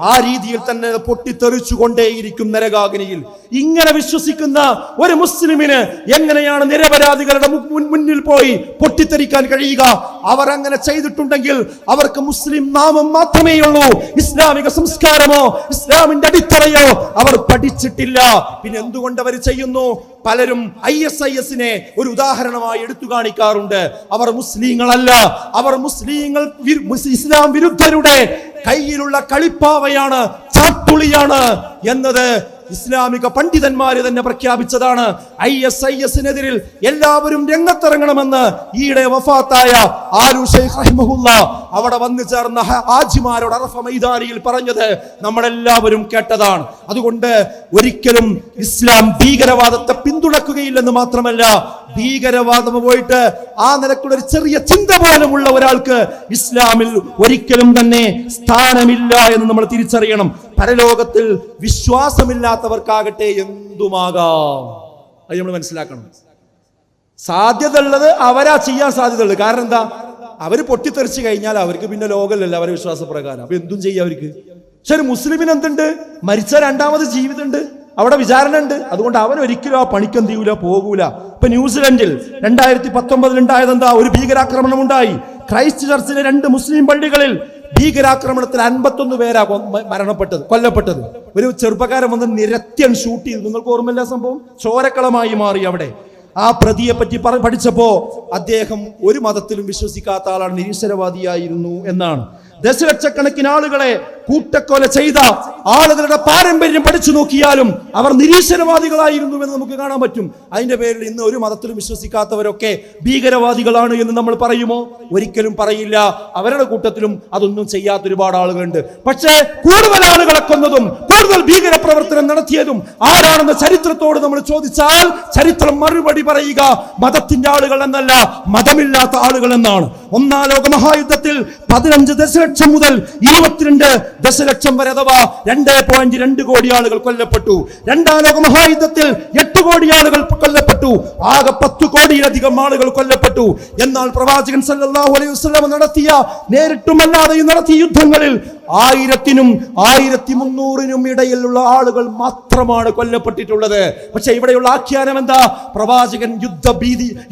ആ രീതിയിൽ തന്നെ പൊട്ടിത്തെറിച്ചുകൊണ്ടേയിരിക്കും നരകാഗ്നിയിൽ. ഇങ്ങനെ വിശ്വസിക്കുന്ന ഒരു മുസ്ലിമിന് എങ്ങനെയാണ് നിരപരാധികളുടെ മുന്നിൽ പോയി പൊട്ടിത്തെറിക്കാൻ കഴിയുക? അവർ അങ്ങനെ ചെയ്തിട്ടുണ്ടെങ്കിൽ അവർക്ക് മുസ്ലിം നാമം മാത്രമേ ഉള്ളൂ. ഇസ്ലാമിക സംസ്കാരമോ ഇസ്ലാമിന്റെ അടിത്തറയോ അവർ പഠിച്ചിട്ടില്ല. പിന്നെ എന്തുകൊണ്ട് അവർ ചെയ്യുന്നു? പലരും ISIS-നെ ഒരു ഉദാഹരണമായി എടുത്തു കാണിക്കാറുണ്ട്. അവർ മുസ്ലിങ്ങളല്ല, അവർ ഇസ്ലാം വിരുദ്ധരുടെ കയ്യിലുള്ള കളിപ്പാവയാണ്, ചാട്ടുളിയാണ് എന്നത് ഇസ്ലാമിക പണ്ഡിതന്മാര് തന്നെ പ്രഖ്യാപിച്ചതാണ്. ISIS-നെതിരിൽ എല്ലാവരും രംഗത്തിറങ്ങണമെന്ന് ഈയിടെ വഫാത്തായ ആലു ശൈഖ് റഹിമഹുല്ല അവിടെ വന്നു ചേർന്ന ഹാജിമാരോട് അറഫ മൈതാനിയിൽ പറഞ്ഞത് നമ്മളെല്ലാവരും കേട്ടതാണ്. അതുകൊണ്ട് ഒരിക്കലും ഇസ്ലാം ഭീകരവാദത്തെ പിന്തുണക്കുകയില്ലെന്ന് മാത്രമല്ല, ഭീകരവാദം പോയിട്ട് ആ നിലക്കുള്ള ഒരു ചെറിയ ചിന്ത പോലുമുള്ള ഒരാൾക്ക് ഇസ്ലാമിൽ ഒരിക്കലും തന്നെ സ്ഥാനമില്ല എന്ന് നമ്മൾ തിരിച്ചറിയണം. പരലോകത്തിൽ വിശ്വാസമില്ലാത്തവർക്കാകട്ടെ എന്തുമാകാം, അത് നമ്മൾ മനസ്സിലാക്കണം. സാധ്യത ഉള്ളത് അവരാ ചെയ്യാൻ സാധ്യതയുള്ളത്. കാരണം എന്താ? അവര് പൊട്ടിത്തെറിച്ച് കഴിഞ്ഞാൽ അവർക്ക് പിന്നെ ലോകമല്ല അവരുടെ വിശ്വാസപ്രകാരം. അപ്പൊ എന്തും ചെയ്യാം അവർക്ക്. പക്ഷെ ഒരു മുസ്ലിമിന് എന്തുണ്ട്? മരിച്ച 2ാമത് ജീവിതമുണ്ട്, അവിടെ വിചാരണ ഉണ്ട്. അതുകൊണ്ട് അവൻ ഒരിക്കലും ആ പണിക്കെന്ത് ചെയ്യൂല, പോകൂല. ഇപ്പൊ ന്യൂസിലൻഡിൽ 2019 ഉണ്ടായതെന്താ? ഒരു ഭീകരാക്രമണം ഉണ്ടായി. ക്രൈസ്റ്റ് ചർച്ചിലെ 2 മുസ്ലിം പള്ളികളിൽ ഭീകരാക്രമണത്തിൽ 51 പേരാ കൊല്ലപ്പെട്ടത്. ഒരു ചെറുപ്പക്കാരൻ വന്ന് നിരത്യൻ ഷൂട്ട് ചെയ്തു. നിങ്ങൾക്ക് ഓർമ്മയില്ല സംഭവം? ചോരക്കളമായി മാറി അവിടെ. ആ പ്രതിയെ പറ്റി പഠിച്ചപ്പോ അദ്ദേഹം ഒരു മതത്തിലും വിശ്വസിക്കാത്ത ആളാണ്, നിരീശ്വരവാദിയായിരുന്നു എന്നാണ്. ദശലക്ഷക്കണക്കിന് ആളുകളെ കൂട്ടക്കൊല ചെയ്ത ആളുകളുടെ പാരമ്പര്യം പഠിച്ചു നോക്കിയാലും അവർ നിരീശ്വരവാദികളായിരുന്നു എന്ന് നമുക്ക് കാണാൻ പറ്റും. അതിന്റെ പേരിൽ ഇന്ന് ഒരു മതത്തിലും വിശ്വസിക്കാത്തവരൊക്കെ ഭീകരവാദികളാണ് എന്ന് നമ്മൾ പറയുമോ? ഒരിക്കലും പറയില്ല. അവരുടെ കൂട്ടത്തിലും അതൊന്നും ചെയ്യാത്ത ഒരുപാട് ആളുകളുണ്ട്. പക്ഷേ കൂടുതൽ ആളുകളെ കൊന്നതും കൂടുതൽ ഭീകര പ്രവർത്തനം നടത്തിയതും ആരാണെന്ന് ചരിത്രത്തോട് നമ്മൾ ചോദിച്ചാൽ ചരിത്രം മറുപടി പറയുക മതത്തിന്റെ ആളുകൾ എന്നല്ല, മതമില്ലാത്ത ആളുകൾ എന്നാണ്. 1ാം ലോക മഹായുദ്ധത്തിൽ 15 ദശലക്ഷം മുതൽ 22 ദശലക്ഷം വരെ അഥവാ 2.2 കോടി ആളുകൾ കൊല്ലപ്പെട്ടു. രണ്ടാം ലോക മഹായുദ്ധത്തിൽ 8 കോടി ആളുകൾ കൊല്ലപ്പെട്ടു. ആകെ 10 കോടിയിലധികം ആളുകൾ കൊല്ലപ്പെട്ടു. എന്നാൽ പ്രവാചകൻ സല്ലല്ലാഹു അലൈഹി വസല്ലം നടത്തിയ നേരിട്ടുമല്ലാതെയും നടത്തിയ യുദ്ധങ്ങളിൽ 1000-നും 1300-നും ഇടയിലുള്ള ആളുകൾ മാത്രമാണ് കൊല്ലപ്പെട്ടിട്ടുള്ളത്. പക്ഷെ ഇവിടെയുള്ള ആഖ്യാനം എന്താ? പ്രവാചകൻ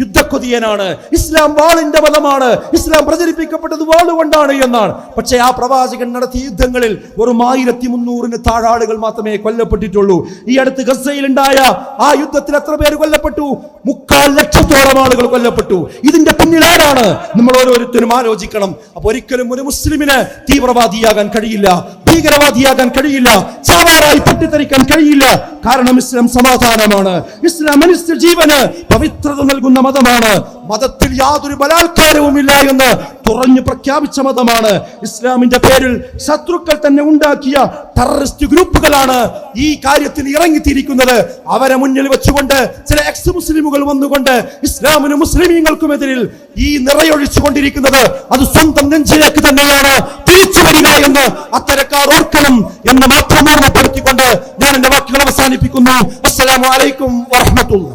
യുദ്ധക്കൊതിയനാണ്, ഇസ്ലാം വാളിന്റെ മതമാണ്, ഇസ്ലാം പ്രചരിപ്പിക്കപ്പെട്ടത് വാളുകൊണ്ടാണ് എന്നാണ്. പക്ഷെ ആ പ്രവാചകൻ നടത്തിയ യുദ്ധങ്ങളിൽ വെറും 1300-ന് താഴെ ആളുകൾ മാത്രമേ കൊല്ലപ്പെട്ടിട്ടുള്ളൂ. ഈ അടുത്ത് ഗസയിൽ ഉണ്ടായ ആ യുദ്ധത്തിൽ എത്ര പേര് കൊല്ലപ്പെട്ടു? 3/4 ലക്ഷത്തോളം ആളുകൾ കൊല്ലപ്പെട്ടു. ഇതിന്റെ പിന്നിൽ ആരാണ്? നമ്മൾ ഓരോരുത്തരും ആലോചിക്കണം. അപ്പൊ ഒരിക്കലും ഒരു മുസ്ലിമിന് തീവ്രവാദിയാകാൻ കഴിയില്ല, ഭീകരവാദിയാകാൻ കഴിയില്ല, ചാവാറായി പൊട്ടിത്തെറിക്കാൻ കഴിയില്ല. കാരണം ഇസ്ലാം സമാധാനമാണ്. ഇസ്ലാം മനുഷ്യ ജീവന് പവിത്രത നൽകുന്ന മതമാണ്. മതത്തിൽ യാതൊരു ബലാത്കാരവുമില്ല എന്ന് തുറന്നു പ്രഖ്യാപിച്ച മതമാണ്. ഇസ്ലാമിന്റെ പേരിൽ ശത്രുക്കൾ തന്നെ ഉണ്ടാക്കിയ ടെററിസ്റ്റ് ഗ്രൂപ്പുകളാണ് ഈ കാര്യത്തിൽ ഇറങ്ങിത്തിരിക്കുന്നത്. അവരെ മുന്നിൽ വെച്ചുകൊണ്ട് ചില എക്സ് മുസ്ലിമുകൾ വന്നുകൊണ്ട് ഇസ്ലാമിനും മുസ്ലിമീങ്ങൾക്കുമെതിരിൽ ഈ നിറയൊഴിച്ചു കൊണ്ടിരിക്കുന്നത് അത് സ്വന്തം നെഞ്ചിലേക്ക് തന്നെയാണ് തിരിച്ചു വരിക എന്ന് അത്തരക്കാർ ഓർക്കണം എന്ന് മാത്രം ഓർമ്മപ്പെടുത്തിക്കൊണ്ട് ഞാൻ എന്റെ വാക്കുകൾ അവസാനിപ്പിക്കുന്നു. അസ്സലാമു അലൈക്കും വറഹ്മത്തുള്ളാഹി.